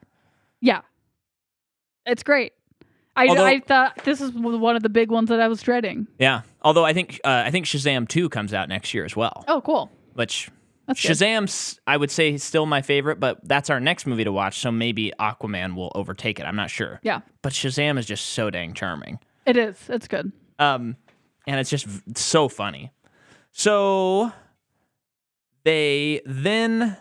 Yeah. It's great. I thought this is one of the big ones that I was dreading. Yeah. Although I think Shazam 2 comes out next year as well. Oh, cool. Which That's good. Shazam's, I would say, still my favorite, but that's our next movie to watch, so maybe Aquaman will overtake it. I'm not sure. Yeah. But Shazam is just so dang charming. It is. It's good. And it's just so funny. So they then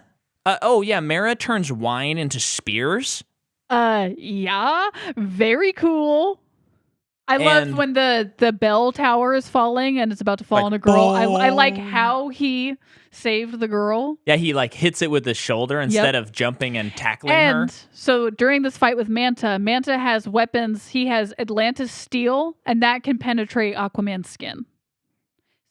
Mara turns wine into spears. Yeah. Very cool. I love when the bell tower is falling and it's about to fall on a girl. I like how he saved the girl. Yeah, he like hits it with his shoulder instead of jumping and tackling her. And so during this fight with Manta has weapons. He has Atlantis steel, and that can penetrate Aquaman's skin.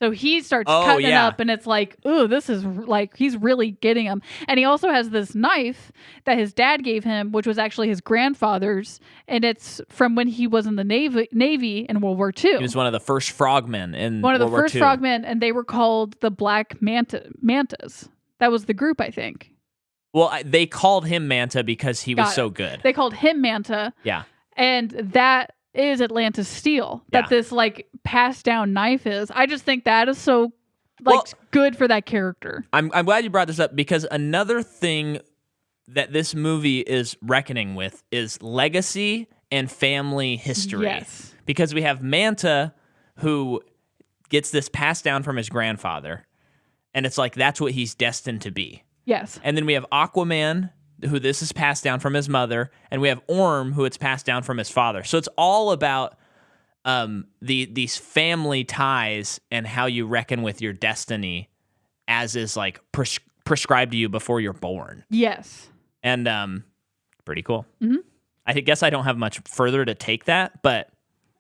So he starts cutting it up, and it's like, ooh, this is like, he's really getting him. And he also has this knife that his dad gave him, which was actually his grandfather's, and it's from when he was in the Navy in World War II. He was one of the first frogmen in One of the World War first II. frogmen, and they were called the Black Mantas. That was the group, I think. Well, they called him Manta because he was so good. They called him Manta. Yeah. And that is Atlantis steel that this like passed down knife is. I just think that is so good for that character. I'm glad you brought this up, because another thing that this movie is reckoning with is legacy and family history. Yes. Because we have Manta, who gets this passed down from his grandfather, and it's like that's what he's destined to be. Yes. And then we have Aquaman, who this is passed down from his mother, and we have Orm, who it's passed down from his father. So it's all about these family ties and how you reckon with your destiny, as is like prescribed to you before you're born. Yes. And pretty cool. Mm-hmm. I guess I don't have much further to take that, but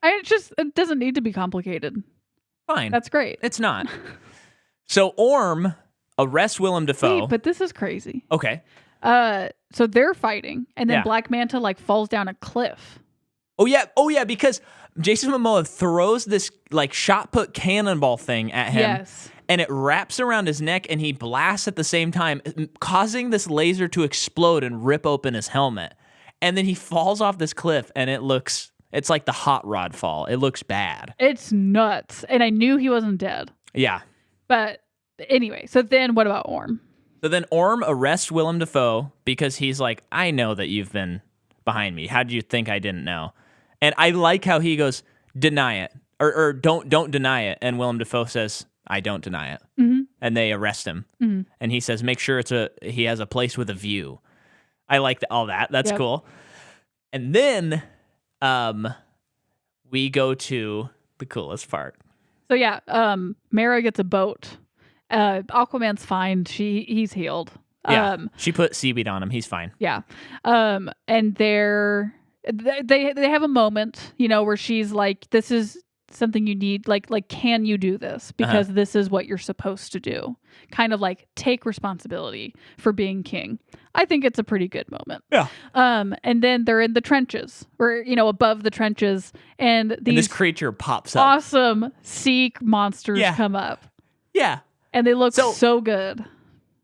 it doesn't need to be complicated. fine. That's great. It's not. So Orm arrests Willem Dafoe. Wait, but this is crazy. Okay. So they're fighting, and then Yeah. Black Manta like falls down a cliff. Oh yeah, because Jason Momoa throws this like shot put cannonball thing at him. Yes. And it wraps around his neck, and he blasts at the same time, causing this laser to explode and rip open his helmet. And then he falls off this cliff, and it's like the hot rod fall. It looks bad. It's nuts. And I knew he wasn't dead. Yeah. But anyway, so then what about Orm? So then Orm arrests Willem Dafoe because he's like, I know that you've been behind me. How did you think I didn't know? And I like how he goes, deny it. Or don't deny it. And Willem Dafoe says, I don't deny it. Mm-hmm. And they arrest him. Mm-hmm. And he says, make sure he has a place with a view. I like all that. That's cool. And then we go to the coolest part. So yeah, Mara gets a boat. Aquaman's fine. He's healed. Yeah. She put seaweed on him. He's fine. Yeah. And they have a moment, where she's like, this is something you need. Like, can you do this? Because this is what you're supposed to do. Kind of like take responsibility for being king. I think it's a pretty good moment. Yeah. And then they're in the trenches, or, above the trenches, and this creature pops up. Awesome sea monsters come up. Yeah. And they look so good.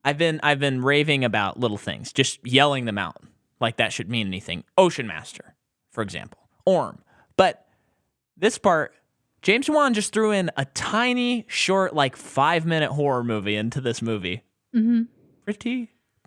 I've been raving about little things, just yelling them out like that should mean anything. OCEANMASTER, for example. Orm. But this part, James Wan just threw in a tiny, short, 5-minute horror movie into this movie. Mm-hmm.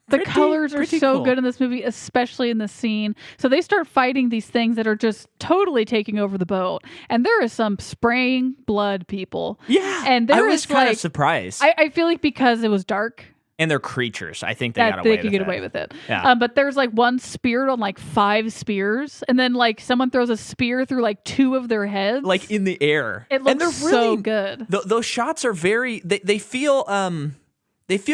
The colors are so good in this movie, especially in the scene. So they start fighting these things that are just totally taking over the boat. And there is some spraying blood, people. Yeah. And I was kind of surprised. I feel like because it was dark, And they're creatures. I think they could get away with it. Yeah. But there's like one speared on like 5 spears, and then like someone throws a spear through like 2 of their heads, like in the air. It looks so good. Those shots are very. They feel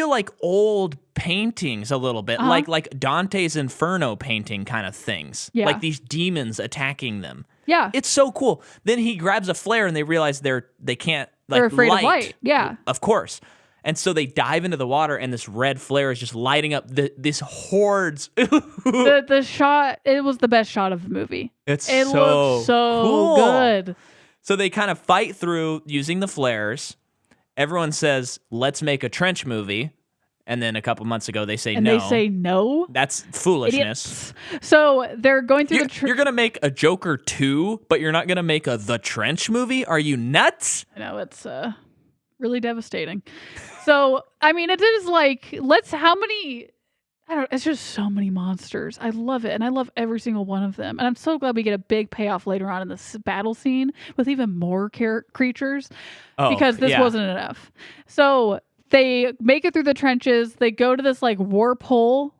like old paintings a little bit, like Dante's Inferno painting kind of things. Yeah. Like these demons attacking them. Yeah. It's so cool. Then he grabs a flare and they realize they can't they're afraid of light. Yeah. Of course. And so they dive into the water, and this red flare is just lighting up this hordes. the shot, it was the best shot of the movie. It looks so cool. good. So they kind of fight through using the flares. Everyone says, let's make a trench movie. And then a couple months ago, they say no. And they say no? That's foolishness. Idiots. So they're going through You're going to make a Joker 2, but you're not going to make a The Trench movie? Are you nuts? I know, it's really devastating. So, I mean, it is like, it's just so many monsters. I love it. And I love every single one of them. And I'm so glad we get a big payoff later on in this battle scene with even more creatures because this wasn't enough. So they make it through the trenches. They go to this like warp hole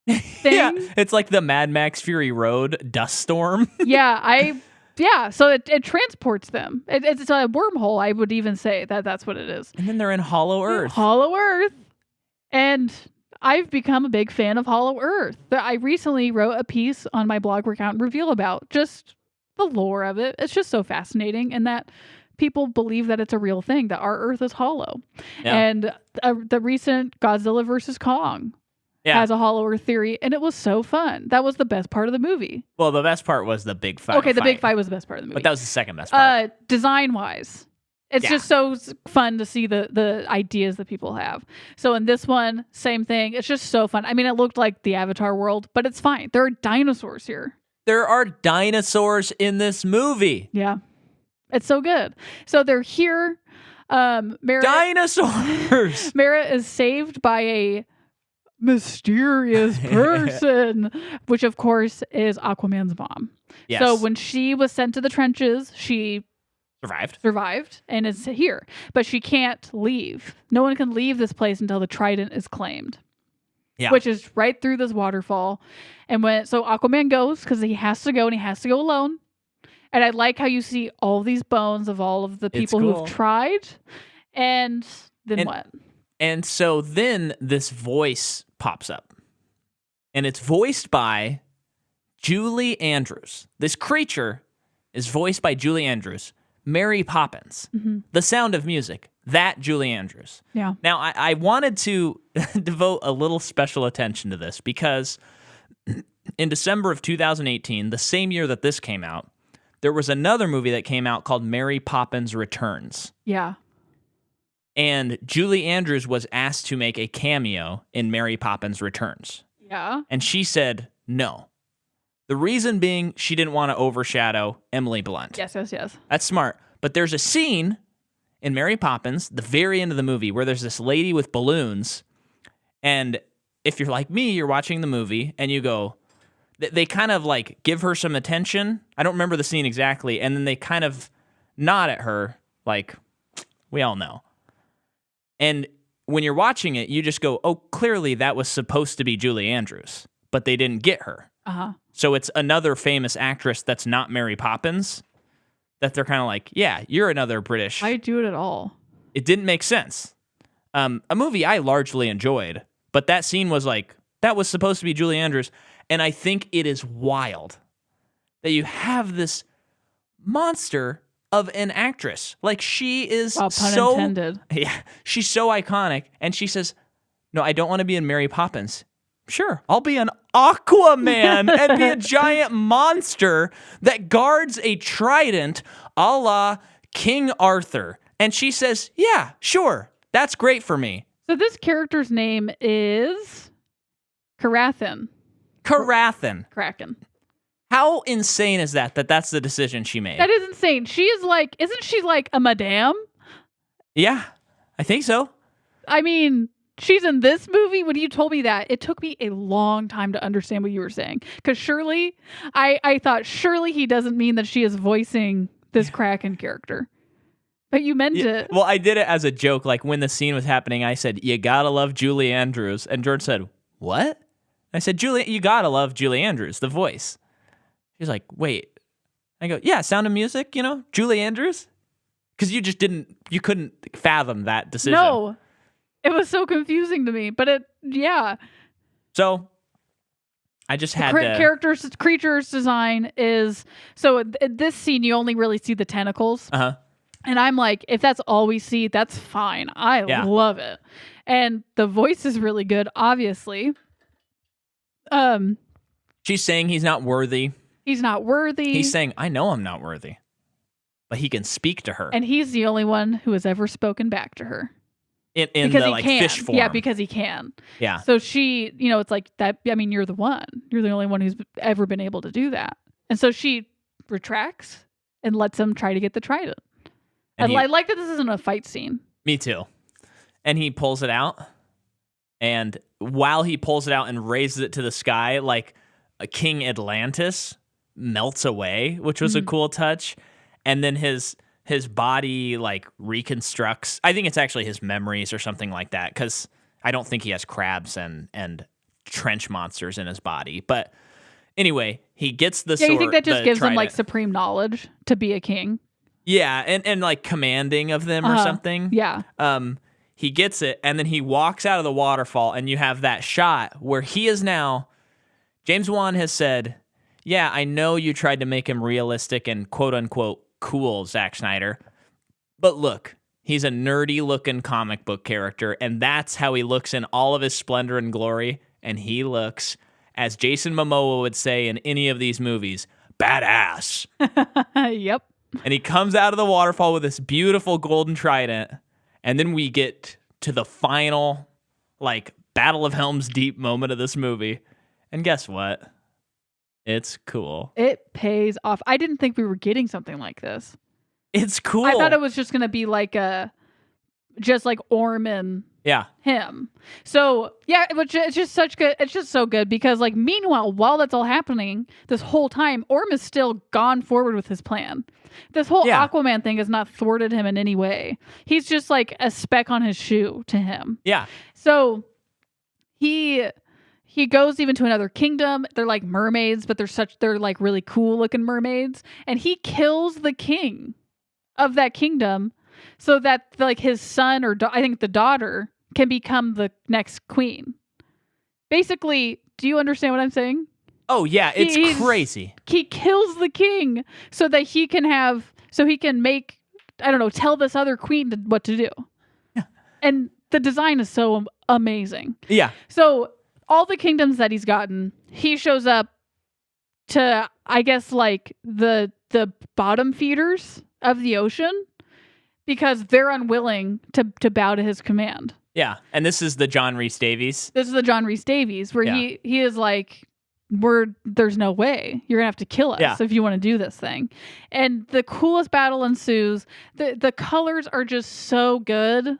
thing. Yeah, it's like the Mad Max Fury Road dust storm. So it transports them. It's a wormhole, I would even say that's what it is. And then they're in Hollow Earth. Hollow Earth. And I've become a big fan of Hollow Earth. I recently wrote a piece on my blog Recount and Reveal about just the lore of it. It's just so fascinating, and that people believe that it's a real thing, that our Earth is hollow. Yeah. And the recent Godzilla vs. Kong has a Hollow Earth theory, and it was so fun. That was the best part of the movie. Well, the best part was the big fight. Okay, the big fight was the best part of the movie. But that was the second best part. Design-wise, it's just so fun to see the ideas that people have. So in this one, same thing. It's just so fun. I mean, it looked like the Avatar world, but it's fine. There are dinosaurs here. There are dinosaurs in this movie. Yeah. It's so good. So they're here. Dinosaurs! Mara is saved by a mysterious person, which of course is Aquaman's mom. Yes. So when she was sent to the trenches, she survived and is here, but she can't leave. No one can leave this place until the trident is claimed. Yeah. Which is right through this waterfall. And so Aquaman goes because he has to go, and he has to go alone. And I like how you see all these bones of all of the people who have tried. And then what? And so then this voice pops up. And it's voiced by Julie Andrews. This creature is voiced by Julie Andrews. Mary Poppins. Mm-hmm. The Sound of Music. That Julie Andrews. Yeah. Now, I wanted to devote a little special attention to this because in December of 2018, the same year that this came out, there was another movie that came out called Mary Poppins Returns. Yeah. And Julie Andrews was asked to make a cameo in Mary Poppins Returns. Yeah. And she said no. The reason being she didn't want to overshadow Emily Blunt. Yes. That's smart. But there's a scene in Mary Poppins, the very end of the movie, where there's this lady with balloons. And if you're like me, you're watching the movie and you go, they kind of like give her some attention. I don't remember the scene exactly. And then they kind of nod at her like, we all know. And when you're watching it, you just go, oh, clearly that was supposed to be Julie Andrews, but they didn't get her. Uh-huh. So it's another famous actress that's not Mary Poppins that they're kind of like, yeah, you're another British. I do it at all. It didn't make sense. A movie I largely enjoyed, but that scene was like, that was supposed to be Julie Andrews. And I think it is wild that you have this monster of an actress. Like, she is pun intended. Yeah, she's so iconic. And she says, no, I don't want to be in Mary Poppins. Sure, I'll be an Aquaman and be a giant monster that guards a trident a la King Arthur. And she says, yeah, sure, that's great for me. So this character's name is Karathan. Kraken. How insane is that that's the decision she made? That is insane. She is like, isn't she like a madame? Yeah, I think so. I mean, she's in this movie. When you told me that, it took me a long time to understand what you were saying. Because surely, I thought, surely he doesn't mean that she is voicing this Kraken character. But you meant it. Well, I did it as a joke. Like when the scene was happening, I said, "You gotta love Julie Andrews," and George said, "What?" I said, "Julie, you gotta love Julie Andrews, the voice." She's like, "Wait." I go, "Yeah, Sound of Music, Julie Andrews," because you couldn't fathom that decision. No, it was so confusing to me. But yeah. So I just had creature's design is so. In this scene, you only really see the tentacles. And I'm like, if that's all we see, that's fine. I love it. And the voice is really good, obviously. She's saying he's not worthy. He's not worthy. He's saying, I know I'm not worthy. But he can speak to her. And he's the only one who has ever spoken back to her. In the fish form. Yeah, because he can. Yeah. So she, it's like that. I mean, you're the one. You're the only one who's ever been able to do that. And so she retracts and lets him try to get the trident. And I like that this isn't a fight scene. Me too. And he pulls it out. And while he pulls it out and raises it to the sky, like a King Atlantis melts away, which was a cool touch. And then his body like reconstructs. I think it's actually his memories or something like that, because I don't think he has crabs and trench monsters in his body. But anyway, he gets the sword. Yeah, you think that just gives trident. him like supreme knowledge to be a king? Yeah, and like commanding of them or something. Yeah. He gets it, and then he walks out of the waterfall, and you have that shot where he is now. James Wan has said, "Yeah, I know you tried to make him realistic and quote unquote cool, Zack Snyder, but look, he's a nerdy looking comic book character, and that's how he looks in all of his splendor and glory. And he looks, as Jason Momoa would say in any of these movies, badass." Yep. And he comes out of the waterfall with this beautiful golden trident. And then we get to the final, like, Battle of Helm's Deep moment of this movie. And guess what? It's cool. It pays off. I didn't think we were getting something like this. It's cool. I thought it was just going to be like just like Orm and him. So, yeah, it's just such good. It's just so good because, like, meanwhile, while that's all happening, this whole time, Orm is still gone forward with his plan. This whole Aquaman thing has not thwarted him in any way. He's just like a speck on his shoe to him. Yeah. So he goes even to another kingdom. They're like mermaids, but they're like really cool looking mermaids. And he kills the king of that kingdom so that like his son or I think the daughter can become the next queen. Basically, do you understand what I'm saying? Oh, yeah, it's crazy. He kills the king so that he can make, I don't know, tell this other queen what to do. Yeah. And the design is so amazing. Yeah. So all the kingdoms that he's gotten, he shows up to, I guess, like the bottom feeders of the ocean because they're unwilling to bow to his command. Yeah. And this is the John Rhys Davies. This is the John Rhys Davies where he is like, there's no way you're gonna have to kill us if you want to do this thing. And the coolest battle ensues. The colors are just so good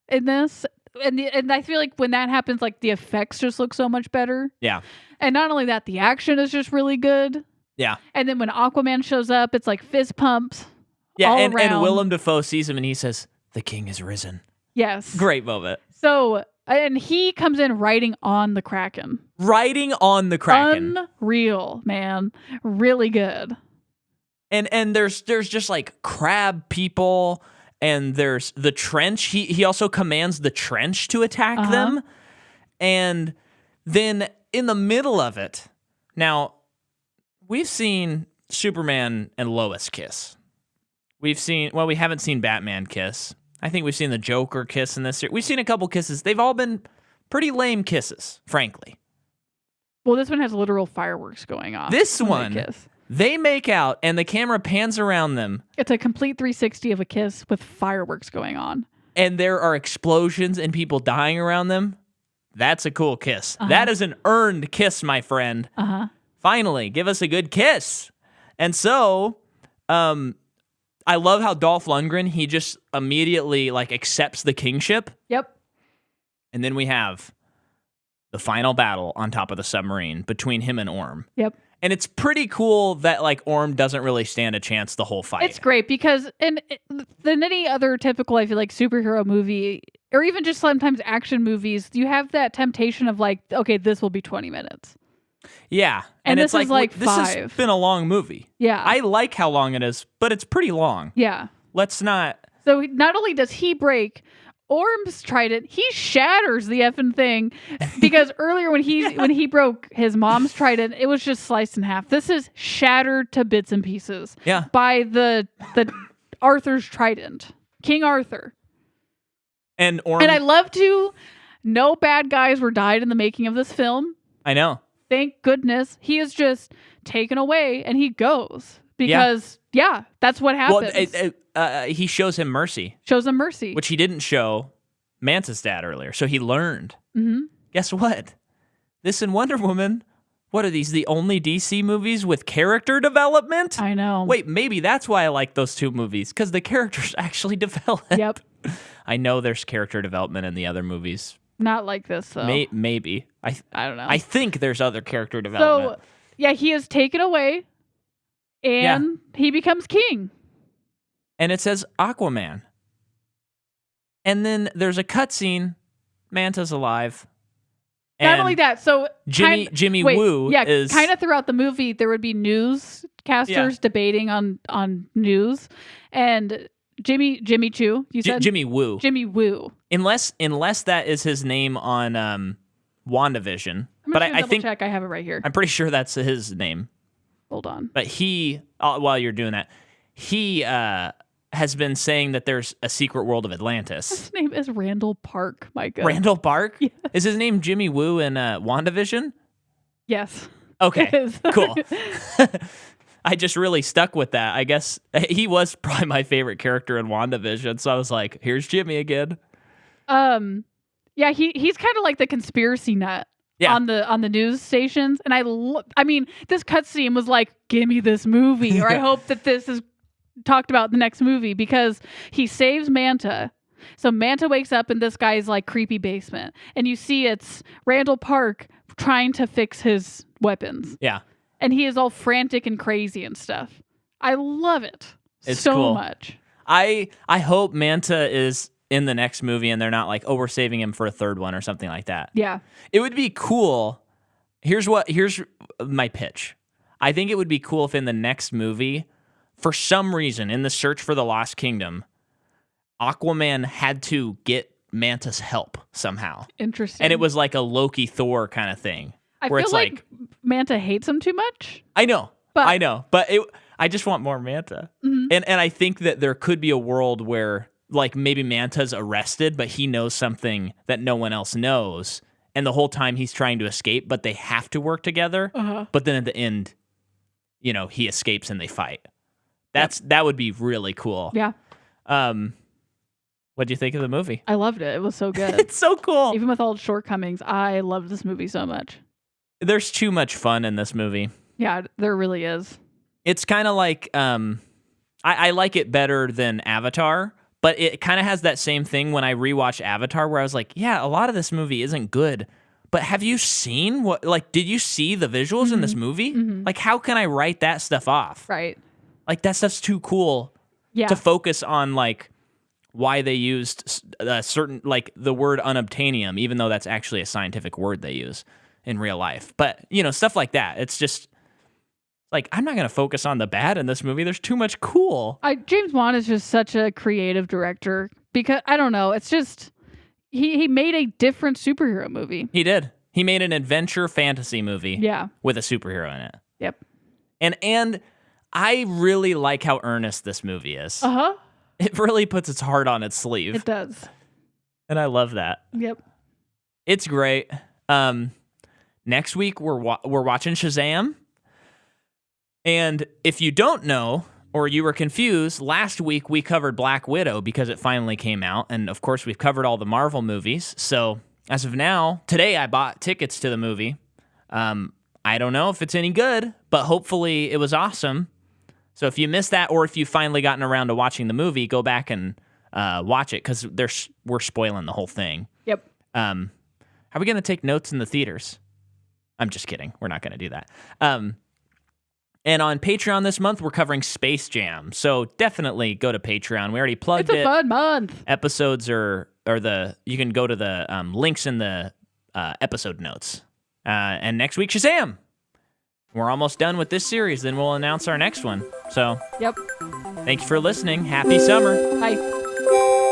in this, and I feel like when that happens, like the effects just look so much better. Yeah. And not only that, the action is just really good. Yeah. And then when Aquaman shows up, it's like fist pumps. Yeah, all and around. Willem Dafoe sees him and he says, "The king is risen." Yes. Great moment. So. And he comes in riding on the Kraken. Riding on the Kraken. Unreal, man. Really good. And there's just like crab people, and there's the trench. He also commands the trench to attack them. And then in the middle of it, now we've seen Superman and Lois kiss. We haven't seen Batman kiss. I think we've seen the Joker kiss in this series. We've seen a couple kisses. They've all been pretty lame kisses, frankly. Well, this one has literal fireworks going on. This one, they make out, and the camera pans around them. It's a complete 360 of a kiss with fireworks going on. And there are explosions and people dying around them. That's a cool kiss. That is an earned kiss, my friend. Finally, give us a good kiss. And so, I love how Dolph Lundgren, he just immediately like accepts the kingship. Yep. And then we have the final battle on top of the submarine between him and Orm. Yep. And it's pretty cool that like Orm doesn't really stand a chance the whole fight. It's great because than any other typical, I feel like, superhero movie, or even just sometimes action movies, you have that temptation of like, okay, this will be 20 minutes. Yeah. And it's this is like this 5. has been a long movie. Yeah. I like how long it is, but it's pretty long. Yeah. Let's not. So not only does he break Orm's trident, he shatters the effing thing, because earlier when he broke his mom's trident, it was just sliced in half. This is shattered to bits and pieces. Yeah. By the Arthur's trident, King Arthur. And Orm. And I love to. No bad guys were died in the making of this film. I know. Thank goodness. He is just taken away and he goes because that's what happens. Well, he shows him mercy. Shows him mercy, Which he didn't show Manta's dad earlier. So he learned. Mm-hmm. Guess what? This and Wonder Woman, what are these, the only DC movies with character development? I know. Wait, maybe that's why I like those two movies, because the characters actually develop. Yep. I know there's character development in the other movies. Not like this, though. Maybe. I don't know. I think there's other character development. So, yeah, he is taken away and he becomes king. And it says Aquaman. And then there's a cutscene. Manta's alive. Not only that, so Jimmy Woo is kind of throughout the movie there would be newscasters debating on news, and Jimmy Choo, you said Jimmy Woo. Jimmy Woo. Unless that is his name on WandaVision, but I think check. I have it right here. I'm pretty sure that's his name. Hold on. But he, while you're doing that, he has been saying that there's a secret world of Atlantis. His name is Randall Park. My God. Randall Park? Yes. Is his name Jimmy Woo in WandaVision? Yes. Okay, cool. I just really stuck with that. I guess he was probably my favorite character in WandaVision, so I was like, here's Jimmy again. Yeah, he's kind of like the conspiracy nut on the news stations, and I mean, this cutscene was like, give me this movie, or I hope that this is talked about in the next movie, because he saves Manta. So Manta wakes up in this guy's like creepy basement, and you see it's Randall Park trying to fix his weapons. Yeah. And he is all frantic and crazy and stuff. I love it It's so cool. much. I hope Manta is in the next movie and they're not like, oh, we're saving him for a third one or something like that. Yeah. It would be cool. Here's my pitch. I think it would be cool if in the next movie, for some reason, in the search for the Lost Kingdom, Aquaman had to get Manta's help somehow. Interesting. And it was like a Loki Thor kind of thing. I where feel it's like Manta hates him too much. I know. But I just want more Manta. Mm-hmm. And I think that there could be a world where like maybe Manta's arrested, but he knows something that no one else knows. And the whole time he's trying to escape, but they have to work together. Uh-huh. But then at the end, he escapes and they fight. That would be really cool. Yeah. What'd you think of the movie? I loved it. It was so good. It's so cool. Even with all its shortcomings, I loved this movie so much. There's too much fun in this movie. Yeah, there really is. It's kind of like, I like it better than Avatar, but it kind of has that same thing when I rewatch Avatar where I was like, yeah, a lot of this movie isn't good, but have you seen did you see the visuals in this movie? Mm-hmm. Like, how can I write that stuff off? Right. Like, that stuff's too cool to focus on, like, why they used certain, like, the word unobtainium, even though that's actually a scientific word they use in real life. But, stuff like that. It's just, like, I'm not going to focus on the bad in this movie. There's too much cool. James Wan is just such a creative director because, I don't know, it's just, he made a different superhero movie. He did. He made an adventure fantasy movie with a superhero in it. Yep. And I really like how earnest this movie is. Uh-huh. It really puts its heart on its sleeve. It does. And I love that. Yep. It's great. Next week, we're watching Shazam. And if you don't know, or you were confused, last week we covered Black Widow because it finally came out. And of course, we've covered all the Marvel movies. So as of now, today I bought tickets to the movie. I don't know if it's any good, but hopefully it was awesome. So if you missed that, or if you've finally gotten around to watching the movie, go back and watch it because we're spoiling the whole thing. Yep. Are we going to take notes in the theaters? I'm just kidding. We're not going to do that. And on Patreon this month, we're covering Space Jam. So definitely go to Patreon. We already plugged it. It's a fun month. Episodes you can go to the links in the episode notes. And next week, Shazam. We're almost done with this series. Then we'll announce our next one. So, yep. Thank you for listening. Happy summer. Bye.